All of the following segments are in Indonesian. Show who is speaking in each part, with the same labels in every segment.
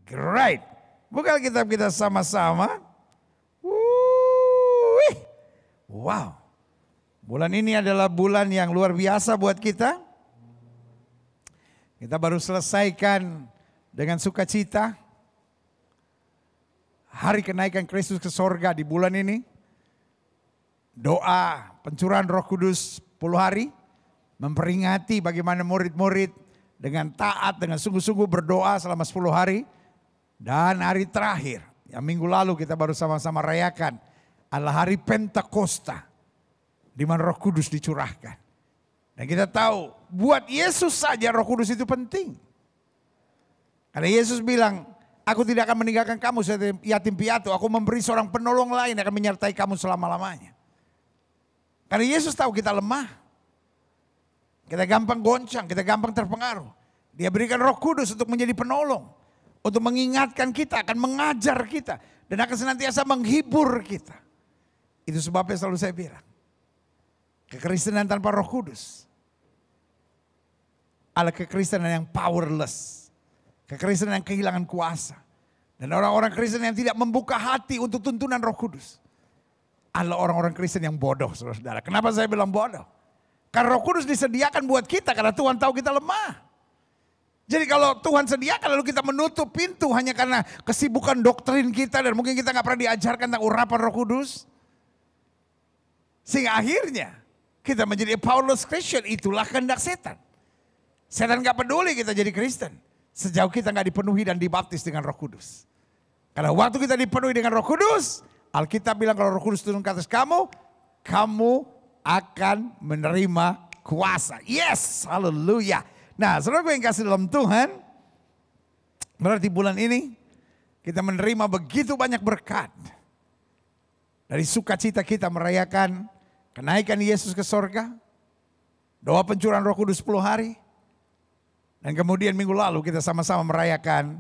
Speaker 1: Great. Buka kitab kita sama-sama. Wow. Bulan ini adalah bulan yang luar biasa buat kita. Kita baru selesaikan dengan sukacita hari kenaikan Kristus ke sorga di bulan ini. Doa pencurahan Roh Kudus 10 hari. Memperingati bagaimana murid-murid dengan taat, dengan sungguh-sungguh berdoa selama 10 hari. Dan hari terakhir, yang minggu lalu kita baru sama-sama rayakan, adalah hari Pentakosta, di mana Roh Kudus dicurahkan. Dan kita tahu, buat Yesus saja Roh Kudus itu penting. Karena Yesus bilang, aku tidak akan meninggalkan kamu yatim piatu, aku memberi seorang penolong lain yang akan menyertai kamu selama-lamanya. Karena Yesus tahu kita lemah. Kita gampang goncang, kita gampang terpengaruh. Dia berikan Roh Kudus untuk menjadi penolong. Untuk mengingatkan kita, akan mengajar kita. Dan akan senantiasa menghibur kita. Itu sebabnya selalu saya bilang, kekristenan tanpa Roh Kudus adalah kekristenan yang powerless. Kekristenan yang kehilangan kuasa. Dan orang-orang Kristen yang tidak membuka hati untuk tuntunan Roh Kudus adalah orang-orang Kristen yang bodoh, saudara-saudara. Kenapa saya bilang bodoh? Karena Roh Kudus disediakan buat kita karena Tuhan tahu kita lemah. Jadi kalau Tuhan sediakan lalu kita menutup pintu hanya karena kesibukan doktrin kita dan mungkin kita nggak pernah diajarkan tentang urapan Roh Kudus. Sehingga akhirnya kita menjadi a powerless Christian, itulah kehendak setan. Setan gak peduli kita jadi Kristen sejauh kita gak dipenuhi dan dibaptis dengan Roh Kudus. Karena waktu kita dipenuhi dengan Roh Kudus, Alkitab bilang kalau Roh Kudus turun ke atas kamu, kamu akan menerima kuasa. Yes, haleluya. Nah, saudara gue yang kasih dalam Tuhan, berarti bulan ini kita menerima begitu banyak berkat. Dari sukacita kita merayakan kenaikan Yesus ke sorga, doa pencurahan Roh Kudus 10 hari, dan kemudian minggu lalu kita sama-sama merayakan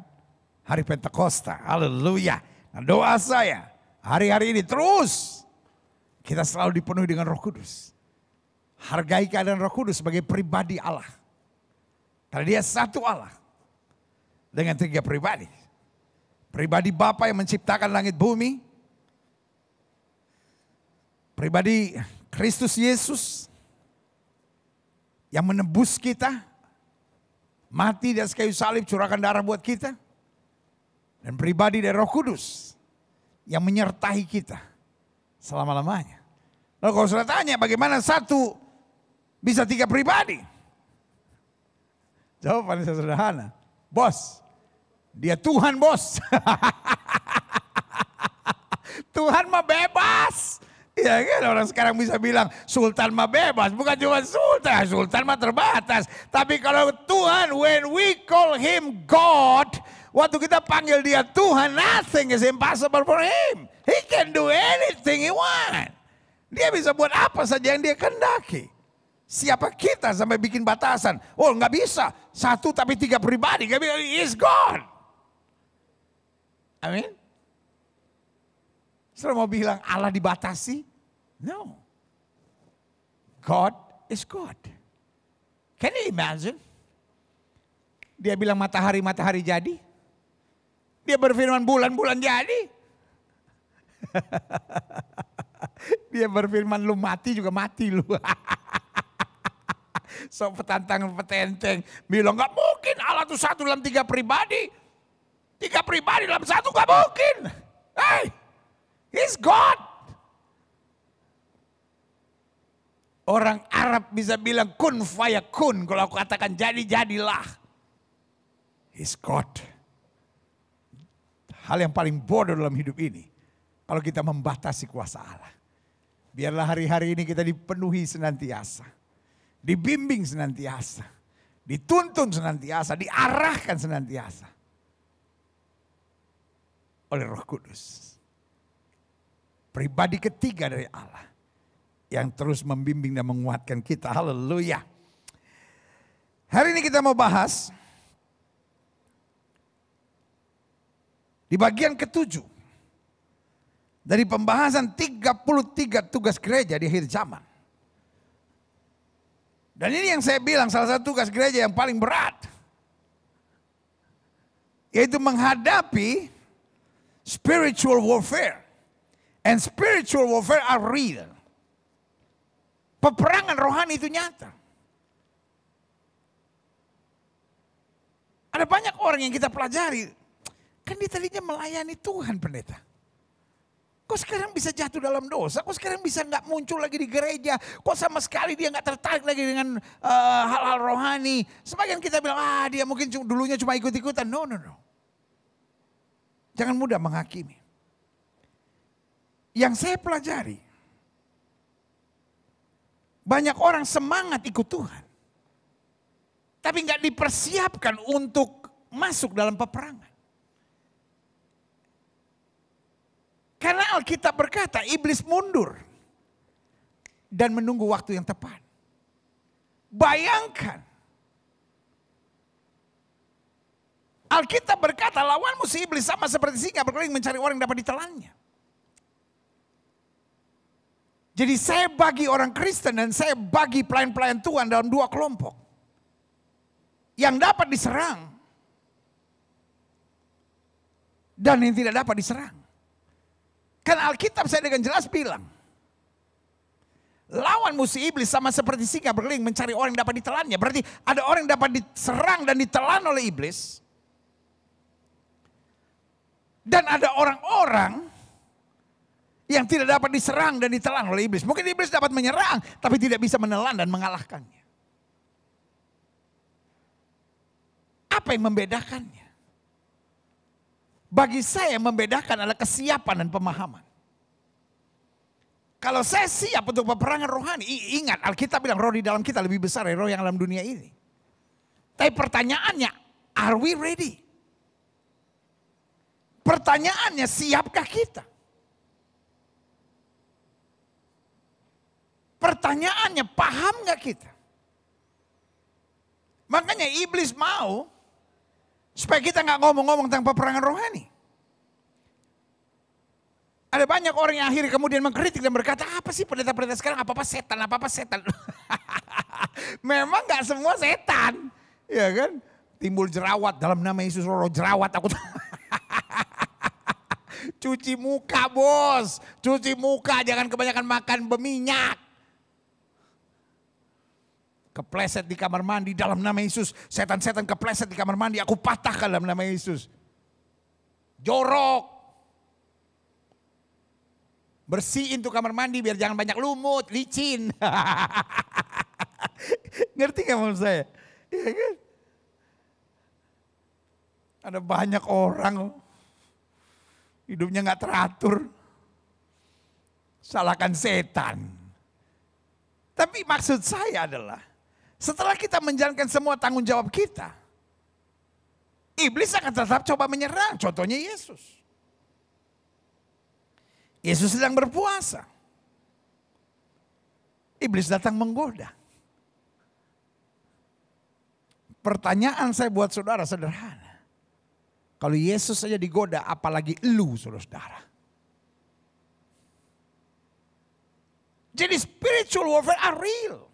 Speaker 1: hari Pentakosta. Haleluya. Nah, doa saya hari-hari ini terus kita selalu dipenuhi dengan Roh Kudus. Hargai keadaan Roh Kudus sebagai pribadi Allah. Karena dia satu Allah dengan 3 pribadi. Pribadi Bapa yang menciptakan langit bumi. Pribadi Kristus Yesus yang menebus kita, mati di atas kayu salib, curahkan darah buat kita. Dan pribadi dari Roh Kudus yang menyertai kita selama-lamanya. Lalu kalau sudah tanya bagaimana satu bisa 3 pribadi? Jawabannya sederhana. Bos, dia Tuhan bos. Tuhan mah bebas. Ya kan, orang sekarang bisa bilang sultan mah bebas. Bukan cuma sultan, sultan mah terbatas. Tapi kalau Tuhan, when we call him God, waktu kita panggil dia Tuhan, nothing is impossible for him. He can do anything he want. Dia bisa buat apa saja yang dia kehendaki. Siapa kita sampai bikin batasan? Oh nggak bisa, 1 tapi 3 pribadi. Nggak bisa, he is God. Amin. Saudara mau bilang Allah dibatasi? No. God is God. Can you imagine? Dia bilang matahari jadi. Dia berfirman bulan jadi. Dia berfirman lu mati juga mati lu. So petantang petenteng bilang gak mungkin Allah itu 1 dalam 3 pribadi. 3 pribadi dalam 1 gak mungkin. Hey, he's God. Orang Arab bisa bilang kun fayakun. Kalau aku katakan jadilah. He's God. Hal yang paling bodoh dalam hidup ini. Kalau kita membatasi kuasa Allah. Biarlah hari-hari ini kita dipenuhi senantiasa. Dibimbing senantiasa. Dituntun senantiasa. Diarahkan senantiasa. Oleh Roh Kudus. Pribadi ketiga dari Allah. Yang terus membimbing dan menguatkan kita. Haleluya. Hari ini kita mau bahas. Di bagian ke-7. Dari pembahasan 33 tugas gereja di akhir zaman. Dan ini yang saya bilang salah satu tugas gereja yang paling berat. Yaitu menghadapi spiritual warfare. And spiritual warfare are real. Peperangan rohani itu nyata. Ada banyak orang yang kita pelajari. Kan dia tadinya melayani Tuhan, pendeta. Kok sekarang bisa jatuh dalam dosa? Kok sekarang bisa nggak muncul lagi di gereja? Kok sama sekali dia nggak tertarik lagi dengan hal-hal rohani? Sebagian kita bilang, dia mungkin dulunya cuma ikut-ikutan. No. Jangan mudah menghakimi. Yang saya pelajari, banyak orang semangat ikut Tuhan. Tapi nggak dipersiapkan untuk masuk dalam peperangan. Karena Alkitab berkata iblis mundur dan menunggu waktu yang tepat. Bayangkan. Alkitab berkata lawanmu si iblis sama seperti singa berkeliling mencari orang yang dapat ditelannya. Jadi saya bagi orang Kristen dan saya bagi pelayan-pelayan Tuhan dalam dua kelompok. Yang dapat diserang dan yang tidak dapat diserang. Kan Alkitab saya dengan jelas bilang, lawan musuh iblis sama seperti singa berkeliling mencari orang yang dapat ditelannya. Berarti ada orang yang dapat diserang dan ditelan oleh iblis. Dan ada orang-orang yang tidak dapat diserang dan ditelan oleh iblis. Mungkin iblis dapat menyerang tapi tidak bisa menelan dan mengalahkannya. Apa yang membedakannya? Bagi saya yang membedakan adalah kesiapan dan pemahaman. Kalau saya siap untuk peperangan rohani, ingat Alkitab bilang roh di dalam kita lebih besar dari roh yang dalam dunia ini. Tapi pertanyaannya, are we ready? Pertanyaannya, siapkah kita? Pertanyaannya, paham gak kita? Makanya iblis mau supaya kita gak ngomong-ngomong tentang peperangan rohani. Ada banyak orang yang akhirnya kemudian mengkritik dan berkata, apa sih pendeta-pendeta sekarang, apa-apa setan. Memang gak semua setan. Ya kan? Timbul jerawat dalam nama Yesus, roh jerawat aku. Cuci muka bos, cuci muka, jangan kebanyakan makan berminyak. Kepleset di kamar mandi dalam nama Yesus. Setan-setan kepleset di kamar mandi, aku patahkan dalam nama Yesus. Jorok. Bersihin tuh kamar mandi biar jangan banyak lumut, licin. Ngerti gak maksud saya? Ya kan? Ada banyak orang hidupnya gak teratur. Salahkan setan. Tapi maksud saya adalah setelah kita menjalankan semua tanggung jawab kita, iblis akan tetap coba menyerang. Contohnya Yesus. Yesus sedang berpuasa. Iblis datang menggoda. Pertanyaan saya buat saudara sederhana. Kalau Yesus saja digoda, apalagi elu saudara-saudara. Jadi spiritual warfare are real.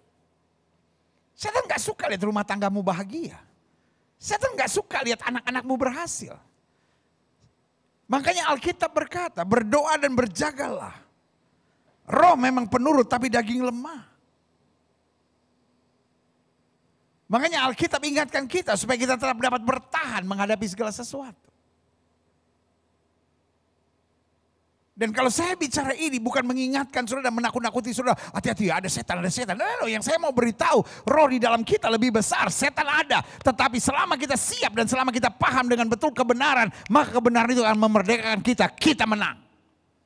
Speaker 1: Setan gak suka lihat rumah tanggamu bahagia. Setan gak suka lihat anak-anakmu berhasil. Makanya Alkitab berkata, berdoa dan berjagalah. Roh memang penurut tapi daging lemah. Makanya Alkitab ingatkan kita supaya kita tetap dapat bertahan menghadapi segala sesuatu. Dan kalau saya bicara ini bukan mengingatkan saudara dan menakut-nakuti saudara. Hati-hati ada setan, ada setan. No, yang saya mau beritahu roh di dalam kita lebih besar. Setan ada. Tetapi selama kita siap dan selama kita paham dengan betul kebenaran. Maka kebenaran itu akan memerdekakan kita. Kita menang.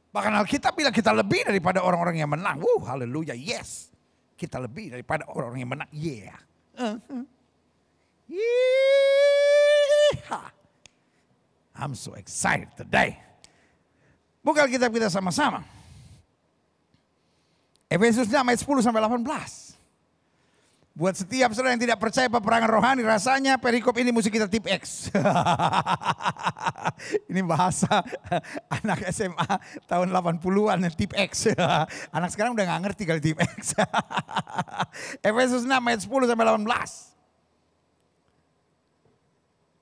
Speaker 1: Bahkan Alkitab bilang kita lebih daripada orang-orang yang menang. Haleluya, yes. Kita lebih daripada orang-orang yang menang. Yeah. I'm so excited today. Buka Alkitab kita sama-sama. Efesus 6 ayat 10 sampai 18. Buat setiap saudara yang tidak percaya peperangan rohani, rasanya perikop ini mesti kita tip X. Ini bahasa anak SMA tahun 80-an tip X. Anak sekarang udah gak ngerti kali tip X. Efesus 6 ayat 10 sampai 18.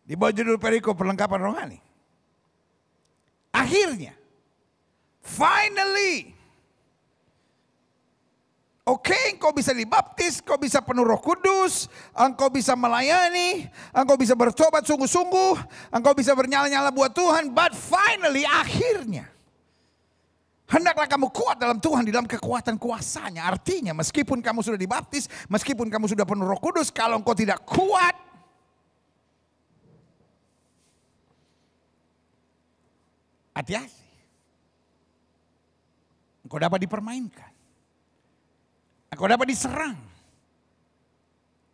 Speaker 1: Di bawah judul perikop perlengkapan rohani. Akhirnya, finally, oke, engkau bisa dibaptis, engkau bisa penuh Roh Kudus, engkau bisa melayani, engkau bisa bertobat sungguh-sungguh, engkau bisa bernyala-nyala buat Tuhan, but finally, akhirnya, hendaklah kamu kuat dalam Tuhan, di dalam kekuatan kuasanya. Artinya, meskipun kamu sudah dibaptis, meskipun kamu sudah penuh Roh Kudus, kalau engkau tidak kuat, hati-hati. Engkau dapat dipermainkan. Engkau dapat diserang.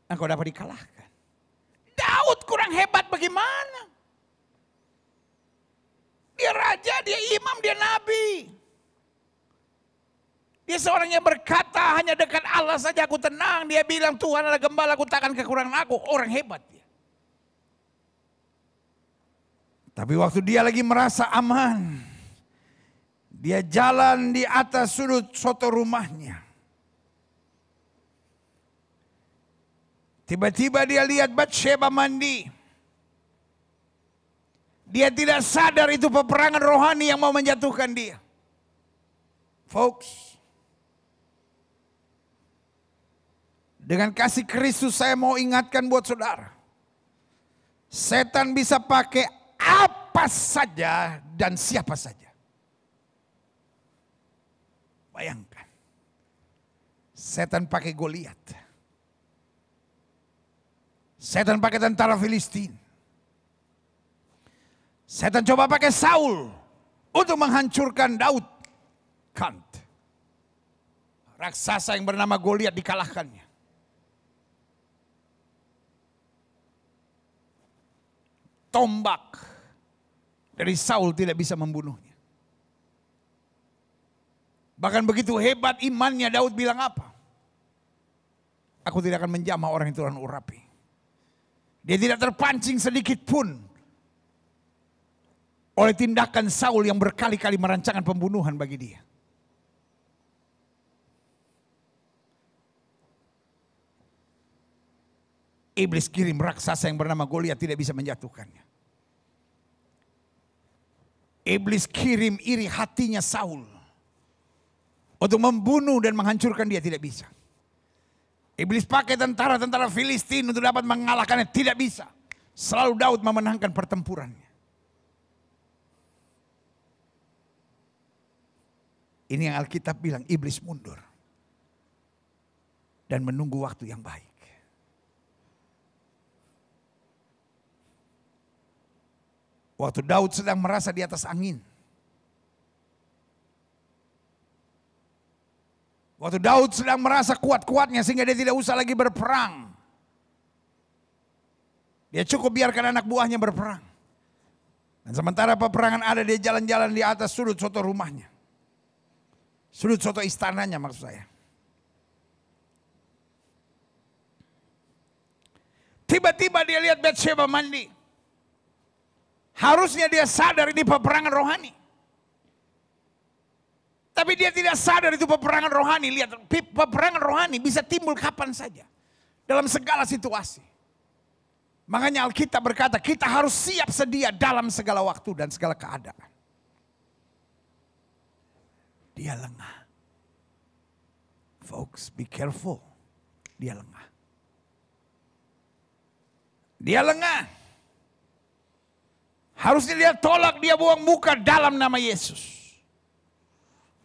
Speaker 1: Engkau dapat dikalahkan. Daud kurang hebat bagaimana? Dia raja, dia imam, dia nabi. Dia seorang yang berkata, hanya dekat Allah saja aku tenang. Dia bilang, Tuhan adalah gembala, aku takkan kekurangan aku. Orang hebat dia. Tapi waktu dia lagi merasa aman, dia jalan di atas sudut soto rumahnya. Tiba-tiba dia lihat Batsheba mandi. Dia tidak sadar itu peperangan rohani yang mau menjatuhkan dia. Folks, dengan kasih Kristus saya mau ingatkan buat saudara. Setan bisa pakai apa saja dan siapa saja. Bayangkan. Setan pakai Goliat. Setan pakai tentara Filistin. Setan coba pakai Saul untuk menghancurkan Daud. Kant. Raksasa yang bernama Goliat dikalahkannya. Tombak dari Saul tidak bisa membunuhnya. Bahkan begitu hebat imannya, Daud bilang apa? Aku tidak akan menjamah orang yang Tuhan urapi. Dia tidak terpancing sedikit pun oleh tindakan Saul yang berkali-kali merancangkan pembunuhan bagi dia. Iblis kirim raksasa yang bernama Goliat tidak bisa menjatuhkannya. Iblis kirim iri hatinya Saul untuk membunuh dan menghancurkan dia, tidak bisa. Iblis pakai tentara-tentara Filistin untuk dapat mengalahkannya, tidak bisa. Selalu Daud memenangkan pertempurannya. Ini yang Alkitab bilang, iblis mundur dan menunggu waktu yang baik. Waktu Daud sedang merasa di atas angin. Waktu Daud sedang merasa kuat-kuatnya sehingga dia tidak usah lagi berperang. Dia cukup biarkan anak buahnya berperang. Dan sementara peperangan ada, dia jalan-jalan di atas sudut soto rumahnya. Sudut soto istananya maksud saya. Tiba-tiba dia lihat Batsheba mandi. Harusnya dia sadar ini peperangan rohani. Tapi dia tidak sadar itu peperangan rohani. Lihat, peperangan rohani bisa timbul kapan saja. Dalam segala situasi. Makanya Alkitab berkata kita harus siap sedia dalam segala waktu dan segala keadaan. Dia lengah. Folks, be careful. Dia lengah. Dia lengah. Harusnya dia tolak, dia buang muka dalam nama Yesus.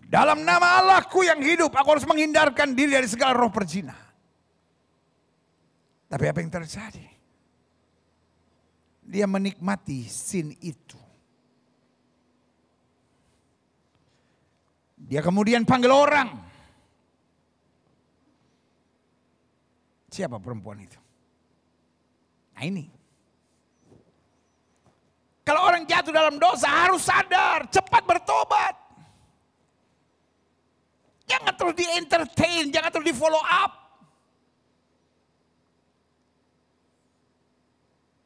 Speaker 1: Dalam nama Allahku yang hidup, aku harus menghindarkan diri dari segala roh perzinahan. Tapi apa yang terjadi? Dia menikmati sin itu. Dia kemudian panggil orang. Siapa perempuan itu? Nah ini. Kalau orang jatuh dalam dosa harus sadar, cepat bertobat. Jangan terus di-entertain, jangan terus di-follow up.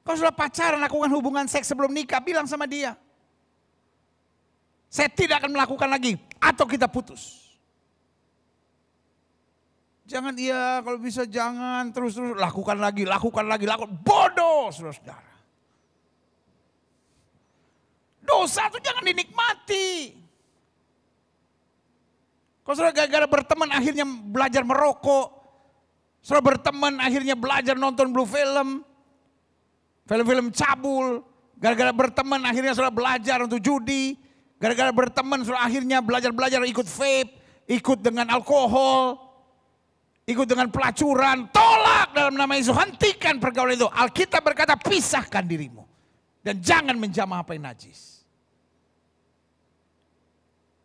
Speaker 1: Kalau sudah pacaran, lakukan hubungan seks sebelum nikah, bilang sama dia. Saya tidak akan melakukan lagi, atau kita putus. Jangan kalau bisa jangan terus lakukan lagi. Bodoh saudara-saudara. Dosa itu jangan dinikmati. Kalau saudara gara-gara berteman akhirnya belajar merokok. Saudara berteman akhirnya belajar nonton blue film. Film-film cabul. Gara-gara berteman akhirnya saudara belajar untuk judi. Gara-gara berteman saudara akhirnya belajar ikut vape. Ikut dengan alkohol. Ikut dengan pelacuran. Tolak dalam nama Yesus. Hentikan pergaulan itu. Alkitab berkata pisahkan dirimu. Dan jangan menjamah apa yang najis.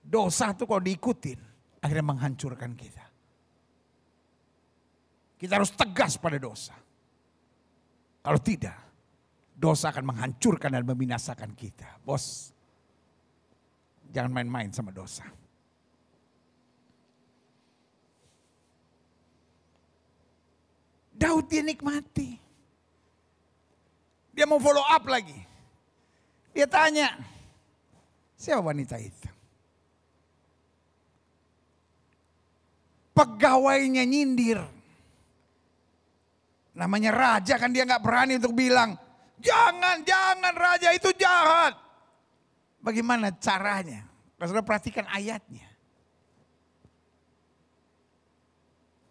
Speaker 1: Dosa itu kalau diikutin. Akhirnya menghancurkan kita. Kita harus tegas pada dosa. Kalau tidak, dosa akan menghancurkan dan membinasakan kita. Bos, jangan main-main sama dosa. Daud dia nikmati. Dia mau follow up lagi. Dia tanya, siapa wanita itu? Pegawainya nyindir. Namanya raja kan dia gak berani untuk bilang, jangan raja itu jahat. Bagaimana caranya? Kalau saudara perhatikan ayatnya.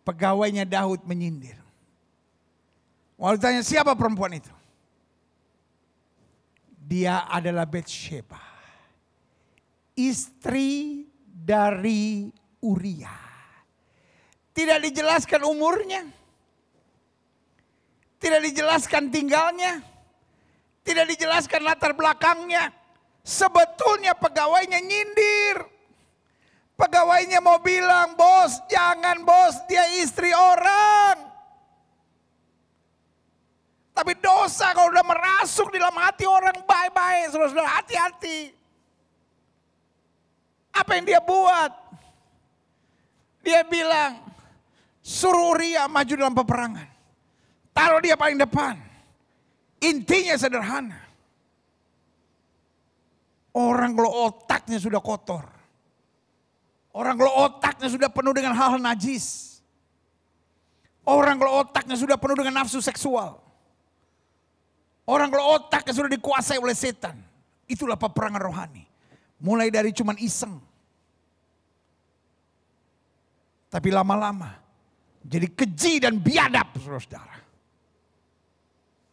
Speaker 1: Pegawainya Daud menyindir. Waktu tanya siapa perempuan itu? Dia adalah Batsheba. Istri dari Uria. Tidak dijelaskan umurnya. Tidak dijelaskan tinggalnya. Tidak dijelaskan latar belakangnya. Sebetulnya pegawainya nyindir. Pegawainya mau bilang, bos jangan bos, dia istri orang. Tapi dosa kalau udah merasuk di dalam hati orang, bye-bye. Saudara-saudara, hati-hati. Apa yang dia buat? Dia bilang, suruh Uria maju dalam peperangan. Taruh dia paling depan. Intinya sederhana. Orang kalau otaknya sudah kotor. Orang kalau otaknya sudah penuh dengan hal-hal najis. Orang kalau otaknya sudah penuh dengan nafsu seksual. Orang kalau otaknya sudah dikuasai oleh setan. Itulah peperangan rohani. Mulai dari cuman iseng. Tapi lama-lama jadi keji dan biadab, saudara-saudara.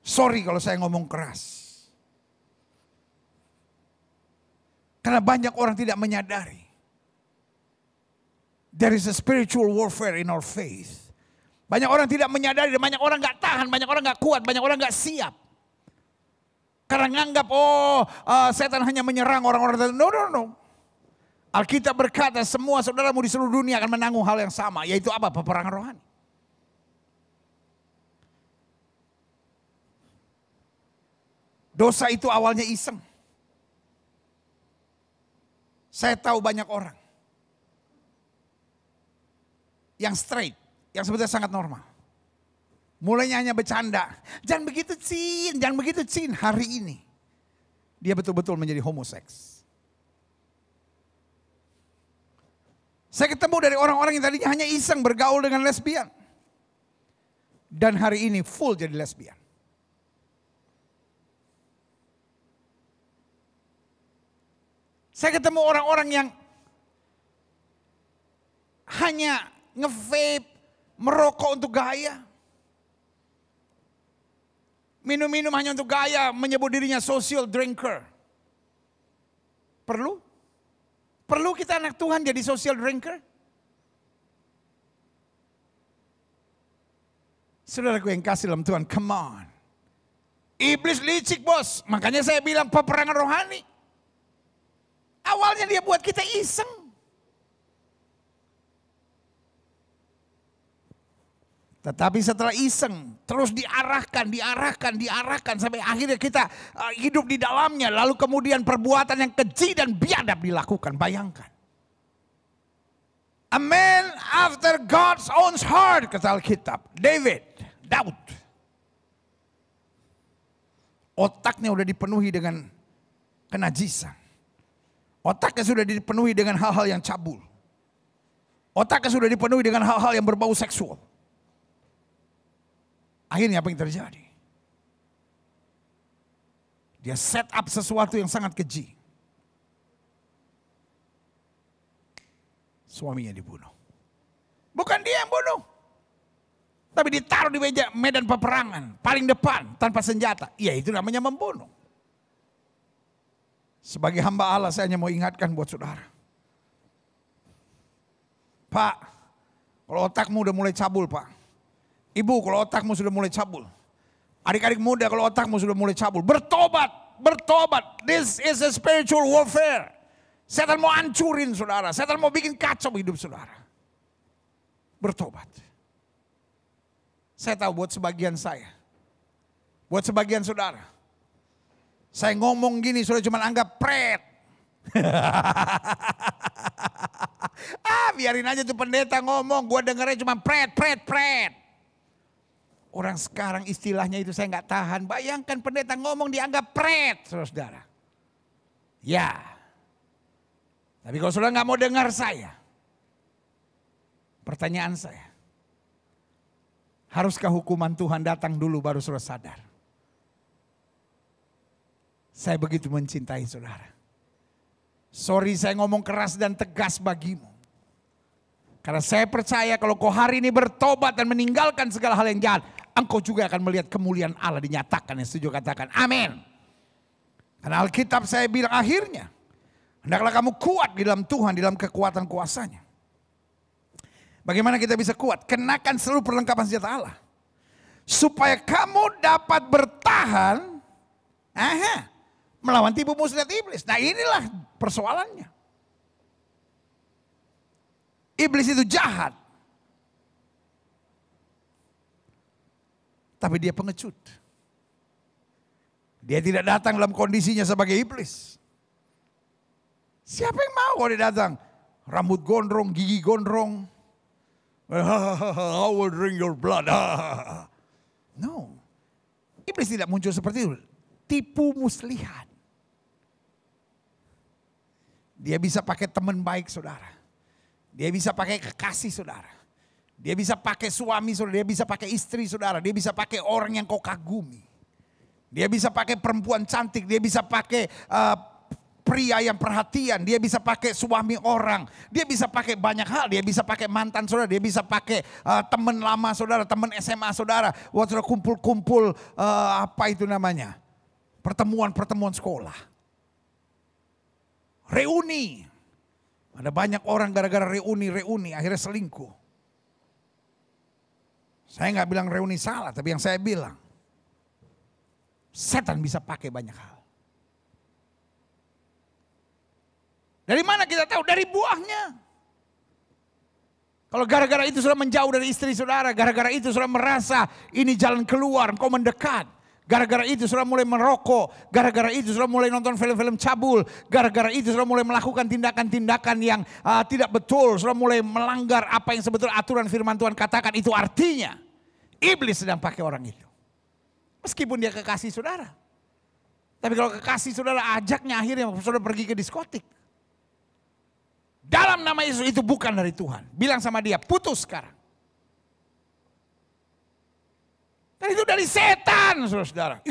Speaker 1: Sorry kalau saya ngomong keras. Karena banyak orang tidak menyadari. There is a spiritual warfare in our faith. Banyak orang tidak menyadari dan banyak orang gak tahan, banyak orang gak kuat, banyak orang gak siap. Karena nganggap setan hanya menyerang orang-orang tertentu. No. Alkitab berkata semua saudaramu di seluruh dunia akan menanggung hal yang sama. Yaitu apa? Peperangan rohani. Dosa itu awalnya iseng. Saya tahu banyak orang. Yang straight. Yang sebetulnya sangat normal. Mulainya hanya bercanda. Jangan begitu Cin, jangan begitu Cin. Hari ini. Dia betul-betul menjadi homoseks. Saya ketemu dari orang-orang yang tadinya hanya iseng bergaul dengan lesbian. Dan hari ini full jadi lesbian. Saya ketemu orang-orang yang hanya nge-vape, merokok untuk gaya. Minum-minum hanya untuk gaya, menyebut dirinya social drinker. Perlu? Perlu kita anak Tuhan jadi social drinker? Saudaraku yang kasih dalam Tuhan, come on. Iblis licik bos, makanya saya bilang peperangan rohani. Awalnya dia buat kita iseng. Tetapi setelah iseng, terus diarahkan sampai akhirnya kita hidup di dalamnya. Lalu kemudian perbuatan yang keji dan biadab dilakukan. Bayangkan. A man after God's own heart, kata Alkitab. Daud. Otaknya sudah dipenuhi dengan kenajisan. Otaknya sudah dipenuhi dengan hal-hal yang cabul. Otaknya sudah dipenuhi dengan hal-hal yang berbau seksual. Akhirnya apa yang terjadi? Dia set up sesuatu yang sangat keji. suaminya dibunuh. Bukan dia yang bunuh. Tapi ditaruh di medan peperangan, paling depan, tanpa senjata. Ya itu namanya membunuh. Sebagai hamba Allah saya hanya mau ingatkan buat saudara. Pak, kalau otakmu udah mulai cabul Pak. Ibu kalau otakmu sudah mulai cabul. Adik-adik muda kalau otakmu sudah mulai cabul. Bertobat, bertobat. This is a spiritual warfare. Setan mau hancurin saudara. Setan mau bikin kacau hidup saudara. Bertobat. Saya tahu buat sebagian saya. Buat sebagian saudara. Saya ngomong gini sudah cuma anggap pret. Biarin aja tuh pendeta ngomong. Gue dengernya cuma pret. Orang sekarang istilahnya itu saya nggak tahan. Bayangkan pendeta ngomong dianggap pret, saudara. Ya. Tapi kalau saudara nggak mau dengar saya. Pertanyaan saya. Haruskah hukuman Tuhan datang dulu baru saudara sadar? Saya begitu mencintai saudara. Sorry saya ngomong keras dan tegas bagimu. Karena saya percaya kalau kau hari ini bertobat dan meninggalkan segala hal yang jahat. Engkau juga akan melihat kemuliaan Allah dinyatakan. Yang setuju katakan amin. Karena Alkitab saya bilang akhirnya. Hendaklah kamu kuat di dalam Tuhan, di dalam kekuatan kuasanya. Bagaimana kita bisa kuat? Kenakan seluruh perlengkapan senjata Allah. Supaya kamu dapat bertahan melawan tipu muslihat iblis. Nah inilah persoalannya. Iblis itu jahat. Tapi dia pengecut. Dia tidak datang dalam kondisinya sebagai iblis. Siapa yang mau kalau dia datang? Rambut gondrong, gigi gondrong. I will drink your blood. No. Iblis tidak muncul seperti itu. Tipu muslihat. Dia bisa pakai teman baik saudara. Dia bisa pakai kekasih saudara. Dia bisa pakai suami saudara. Dia bisa pakai istri saudara. Dia bisa pakai orang yang kau kagumi. Dia bisa pakai perempuan cantik. Dia bisa pakai pria yang perhatian, dia bisa pakai suami orang, dia bisa pakai banyak hal, dia bisa pakai mantan saudara, dia bisa pakai teman lama saudara, teman SMA saudara, waktu saudara kumpul-kumpul apa itu namanya, pertemuan sekolah, reuni, ada banyak orang gara-gara reuni akhirnya selingkuh. Saya nggak bilang reuni salah, tapi yang saya bilang, setan bisa pakai banyak hal. Dari mana kita tahu? Dari buahnya. Kalau gara-gara itu sudah menjauh dari istri saudara, gara-gara itu sudah merasa ini jalan keluar, engkau mendekat. Gara-gara itu sudah mulai merokok, gara-gara itu sudah mulai nonton film-film cabul, gara-gara itu sudah mulai melakukan tindakan-tindakan yang tidak betul, sudah mulai melanggar apa yang sebetulnya aturan firman Tuhan katakan, itu artinya iblis sedang pakai orang itu. Meskipun dia kekasih saudara. Tapi kalau kekasih saudara ajaknya akhirnya saudara pergi ke diskotik. Dalam nama Yesus itu bukan dari Tuhan. Bilang sama dia, putus sekarang. Dan itu dari setan, saudara-saudara.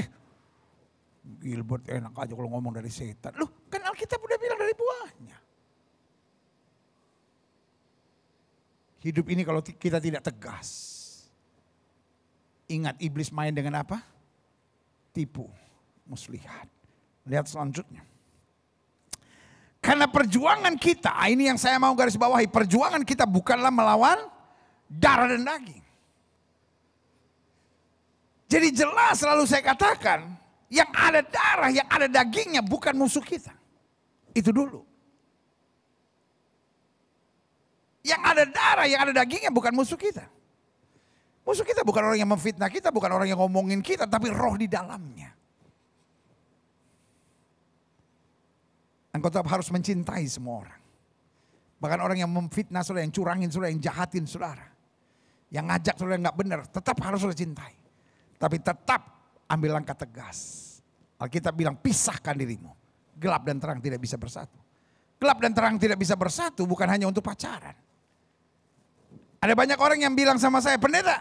Speaker 1: Gilbert enak aja kalau ngomong dari setan. Loh, kan Alkitab udah bilang dari buahnya. Hidup ini kalau kita tidak tegas. Ingat iblis main dengan apa? Tipu, muslihat. Lihat selanjutnya. Karena perjuangan kita, ini yang saya mau garis bawahi, perjuangan kita bukanlah melawan darah dan daging. Jadi jelas selalu saya katakan, yang ada darah, yang ada dagingnya bukan musuh kita. Itu dulu. Yang ada darah, yang ada dagingnya bukan musuh kita. Musuh kita bukan orang yang memfitnah kita, bukan orang yang ngomongin kita, tapi roh di dalamnya. Engkau tetap harus mencintai semua orang. Bahkan orang yang memfitnah saudara, yang curangin saudara, yang jahatin saudara. Yang ngajak saudara yang gak benar, tetap harus saudara cintai. Tapi tetap ambil langkah tegas. Alkitab bilang pisahkan dirimu. Gelap dan terang tidak bisa bersatu. Gelap dan terang tidak bisa bersatu bukan hanya untuk pacaran. Ada banyak orang yang bilang sama saya, pendeta,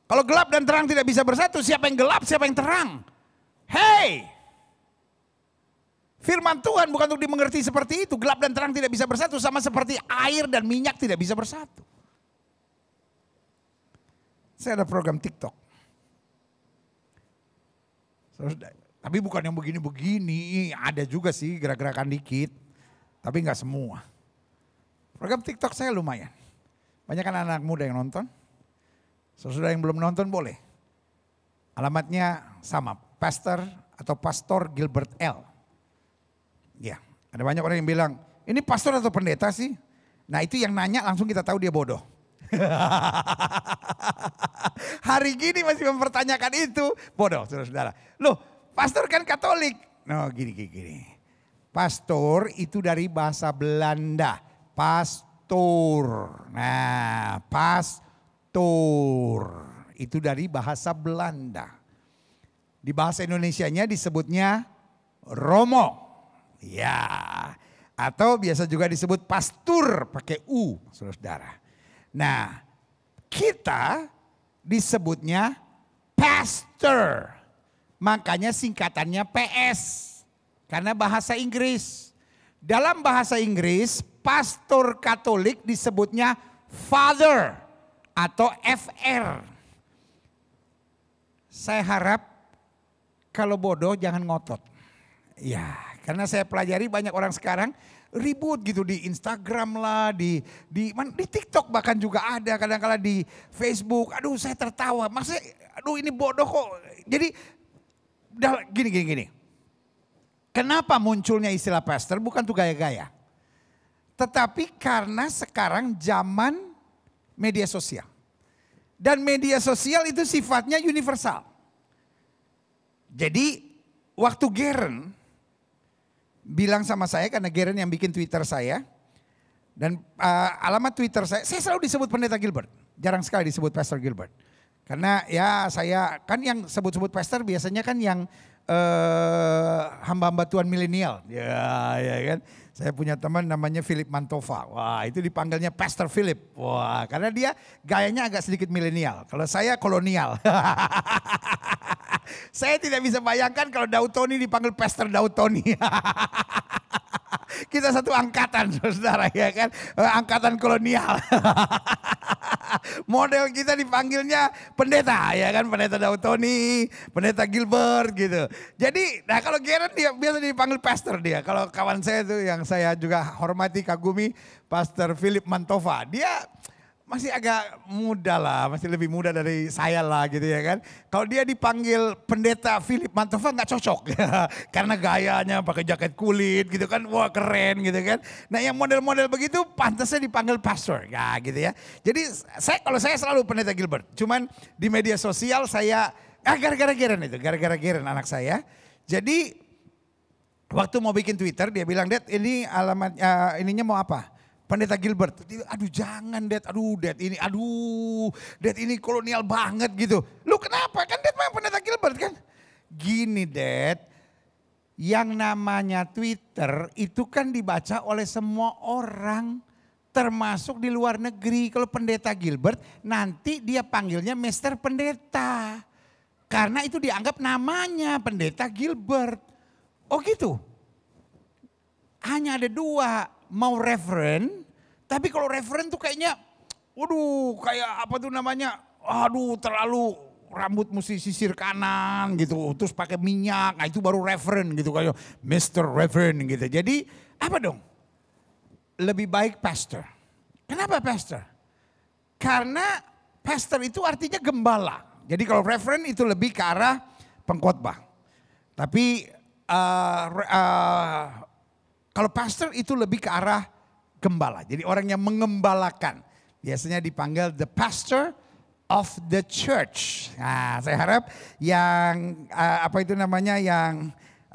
Speaker 1: kalau gelap dan terang tidak bisa bersatu, siapa yang gelap, siapa yang terang? Hey! Firman Tuhan bukan untuk dimengerti seperti itu. Gelap dan terang tidak bisa bersatu, sama seperti air dan minyak tidak bisa bersatu. Saya ada program TikTok. Tapi bukan yang begini-begini, ada juga sih gerak-gerakan dikit. Tapi nggak semua. Program TikTok saya lumayan. Banyak kan anak muda yang nonton. Saudara yang belum nonton boleh. Alamatnya sama, Pastor Gilbert L. Ya, ada banyak orang yang bilang, ini pastor atau pendeta sih? Nah itu yang nanya langsung kita tahu dia bodoh. Hari gini masih mempertanyakan itu, bodoh saudara-saudara. Loh, pastor kan Katolik. No, gini. Pastor itu dari bahasa Belanda, pastor. Nah, pastor itu dari bahasa Belanda. Di bahasa Indonesianya disebutnya Romo. Ya, atau biasa juga disebut pastur pakai U, saudara-saudara. Nah, kita disebutnya pastor. Makanya singkatannya PS. Karena bahasa Inggris. Dalam bahasa Inggris, pastor Katolik disebutnya father atau FR. Saya harap kalau bodoh jangan ngotot. Ya, karena saya pelajari banyak orang sekarang ribut gitu di Instagram lah, di TikTok bahkan juga ada, kadang-kala di Facebook. Aduh, saya tertawa. Maksudnya, aduh ini bodoh kok. Jadi gini. Kenapa munculnya istilah pastor? Bukan tuh gaya-gaya. Tetapi karena sekarang zaman media sosial. Dan media sosial itu sifatnya universal. Jadi waktu Geren bilang sama saya, karena Geren yang bikin Twitter saya. Dan alamat Twitter saya selalu disebut Pendeta Gilbert. Jarang sekali disebut Pastor Gilbert. Karena ya saya kan yang sebut-sebut pastor biasanya kan yang hamba-hamba Tuhan milenial. Ya kan. Saya punya teman namanya Philip Mantova. Wah, itu dipanggilnya Pastor Philip. Wah, karena dia gayanya agak sedikit milenial. Kalau saya kolonial. Saya tidak bisa bayangkan kalau Daud Tony dipanggil Pastor Daud Tony. Kita satu angkatan, saudara, ya kan, angkatan kolonial. Model kita dipanggilnya pendeta, ya kan, pendeta Daud Tony, pendeta Gilbert gitu. Jadi, nah kalau Geren dia biasa dipanggil pastor dia. Kalau kawan saya tuh yang saya juga hormati, kagumi, Pastor Philip Mantova, dia masih agak muda lah, masih lebih muda dari saya lah gitu ya kan. Kalau dia dipanggil pendeta Philip Mantova nggak cocok karena gayanya pakai jaket kulit gitu kan, wah keren gitu kan. Nah yang model-model begitu pantasnya dipanggil pastor, ya gitu ya. Jadi kalau saya selalu pendeta Gilbert, cuman di media sosial saya gara-gara Geren anak saya. Jadi waktu mau bikin Twitter dia bilang, "Dad, ini alamat ininya mau apa?" Pendeta Gilbert, aduh jangan Dad, Dad ini kolonial banget gitu. Lu kenapa? Kan Dad memang Pendeta Gilbert kan. Gini Dad, yang namanya Twitter itu kan dibaca oleh semua orang. Termasuk di luar negeri. Kalau Pendeta Gilbert nanti dia panggilnya Mister Pendeta. Karena itu dianggap namanya Pendeta Gilbert. Oh gitu. Hanya ada dua. Mau reverend, tapi kalau reverend tuh kayaknya, waduh kayak apa tuh namanya, aduh terlalu rambut mesti sisir kanan gitu, terus pakai minyak, nah itu baru reverend gitu, kayak Mr. Reverend gitu. Jadi apa dong? Lebih baik pastor. Kenapa pastor? Karena pastor itu artinya gembala. Jadi kalau reverend itu lebih ke arah pengkhotbah. Tapi kalau pastor itu lebih ke arah gembala. Jadi orang yang mengembalakan. Biasanya dipanggil the pastor of the church. Nah saya harap yang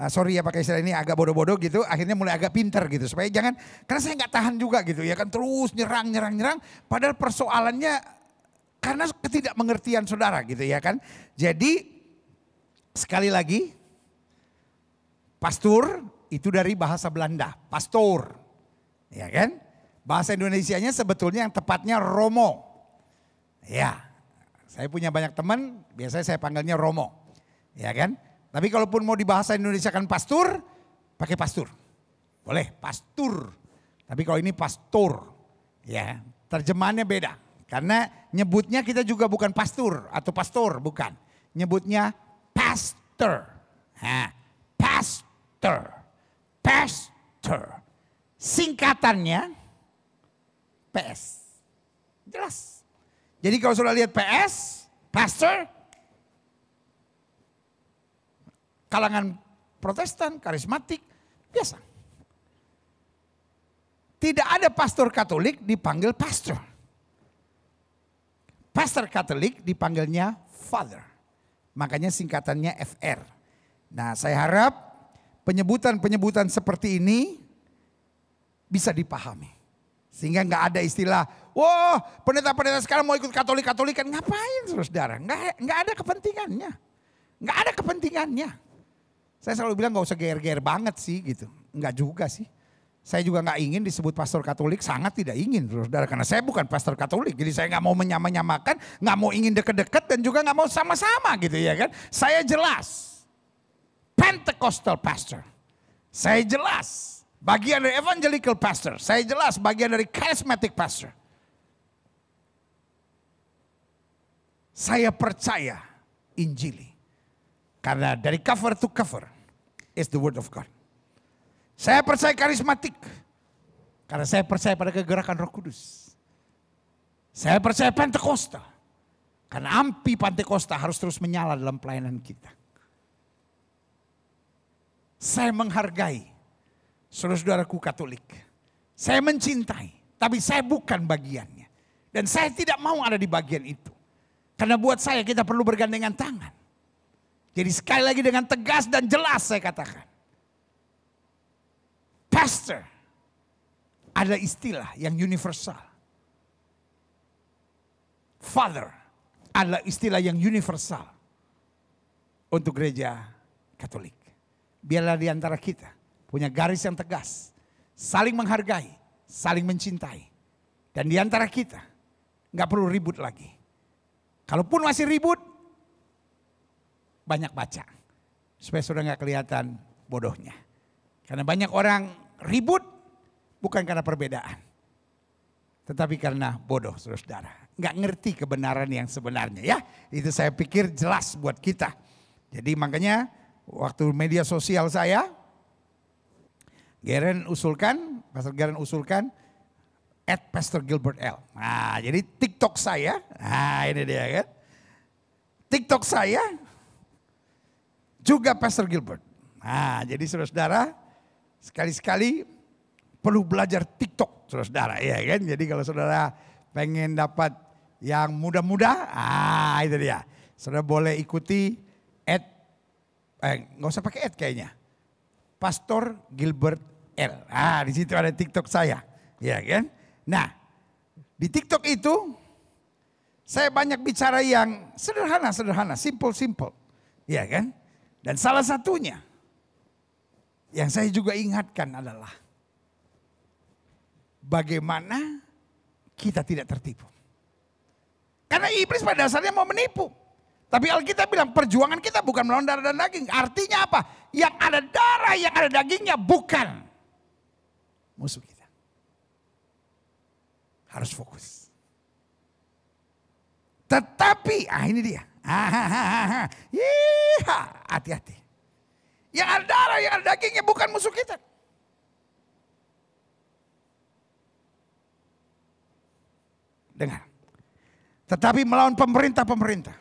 Speaker 1: sorry ya pakai istilah ini agak bodoh-bodoh gitu. Akhirnya mulai agak pinter gitu. Supaya jangan, karena saya nggak tahan juga gitu ya kan. Terus nyerang. Padahal persoalannya karena ketidakmengertian saudara gitu ya kan. Jadi sekali lagi pastor itu dari bahasa Belanda, pastor. Ya kan? Bahasa Indonesianya sebetulnya yang tepatnya Romo. Ya. Saya punya banyak teman, biasanya saya panggilnya Romo. Ya kan? Tapi kalaupun mau di bahasa Indonesia kan pastor, pakai pastor. Boleh, pastor. Tapi kalau ini pastor, ya terjemahannya beda. Karena nyebutnya kita juga bukan pastor atau pastor, bukan. Nyebutnya pastor. Nah, pastor. Pastor. Singkatannya PS. Jelas. Jadi kalau sudah lihat PS, pastor, kalangan Protestan, karismatik, biasa. Tidak ada pastor Katolik dipanggil pastor. Pastor Katolik dipanggilnya father. Makanya singkatannya FR. Nah, saya harap penyebutan-penyebutan seperti ini bisa dipahami. Sehingga nggak ada istilah, wah pendeta-pendeta sekarang mau ikut Katolik-Katolikan. Ngapain saudara? Nggak ada kepentingannya. Nggak ada kepentingannya. Saya selalu bilang gak usah geer-geer banget sih gitu. Nggak juga sih. Saya juga nggak ingin disebut pastor Katolik, sangat tidak ingin saudara. Karena saya bukan pastor Katolik, jadi saya nggak mau menyamakan, nggak mau ingin deket-deket dan juga nggak mau sama-sama gitu ya kan. Saya jelas Pentecostal pastor, saya jelas bagian dari evangelical pastor, saya jelas bagian dari charismatic pastor. Saya percaya Injili, karena dari cover to cover is the word of God. Saya percaya karismatik. Karena saya percaya pada kegerakan Roh Kudus. Saya percaya Pentakosta. Karena api Pentakosta harus terus menyala dalam pelayanan kita. Saya menghargai saudara-saudaraku Katolik. Saya mencintai, tapi saya bukan bagiannya. Dan saya tidak mau ada di bagian itu. Karena buat saya kita perlu bergandengan tangan. Jadi sekali lagi dengan tegas dan jelas saya katakan. Pastor adalah istilah yang universal. Father adalah istilah yang universal untuk gereja Katolik. Biarlah di antara kita punya garis yang tegas, saling menghargai, saling mencintai. Dan di antara kita nggak perlu ribut lagi. Kalaupun masih ribut, banyak baca supaya sudah nggak kelihatan bodohnya. Karena banyak orang ribut bukan karena perbedaan. Tetapi karena bodoh saudara. Nggak ngerti kebenaran yang sebenarnya ya. Itu saya pikir jelas buat kita. Jadi makanya waktu media sosial saya. Pastor Geren usulkan @Pastor Gilbert L. Nah jadi TikTok saya. Nah ini dia kan. TikTok saya juga Pastor Gilbert. Nah jadi saudara-saudara. Sekali-sekali perlu belajar TikTok saudara ya kan. Jadi kalau saudara pengen dapat yang muda-muda, itu dia. Saudara boleh ikuti nggak usah pakai kayaknya. Pastor Gilbert L. Di situ ada TikTok saya, ya kan. Nah di TikTok itu saya banyak bicara yang sederhana, simple, ya kan. Dan salah satunya yang saya juga ingatkan adalah bagaimana kita tidak tertipu. Karena iblis pada dasarnya mau menipu. Tapi Alkitab bilang perjuangan kita bukan melawan darah dan daging. Artinya apa? Yang ada darah, yang ada dagingnya bukan musuh kita. Harus fokus. Tetapi, ini dia. Hati-hati. Yang ada darah, yang ada dagingnya bukan musuh kita. Dengar. Tetapi melawan pemerintah-pemerintah.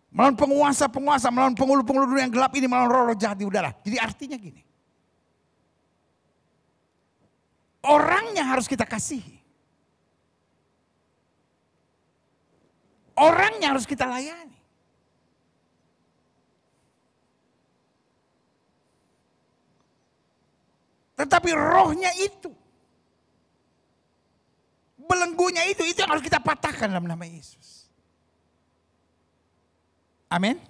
Speaker 1: Melawan penguasa-penguasa, melawan penghulu-penghulu yang gelap ini, melawan roh-roh jahat di udara. Jadi artinya gini. Orangnya harus kita kasihi. Orangnya harus kita layani. Tetapi rohnya itu, belenggunya itu yang harus kita patahkan dalam nama Yesus. Amin.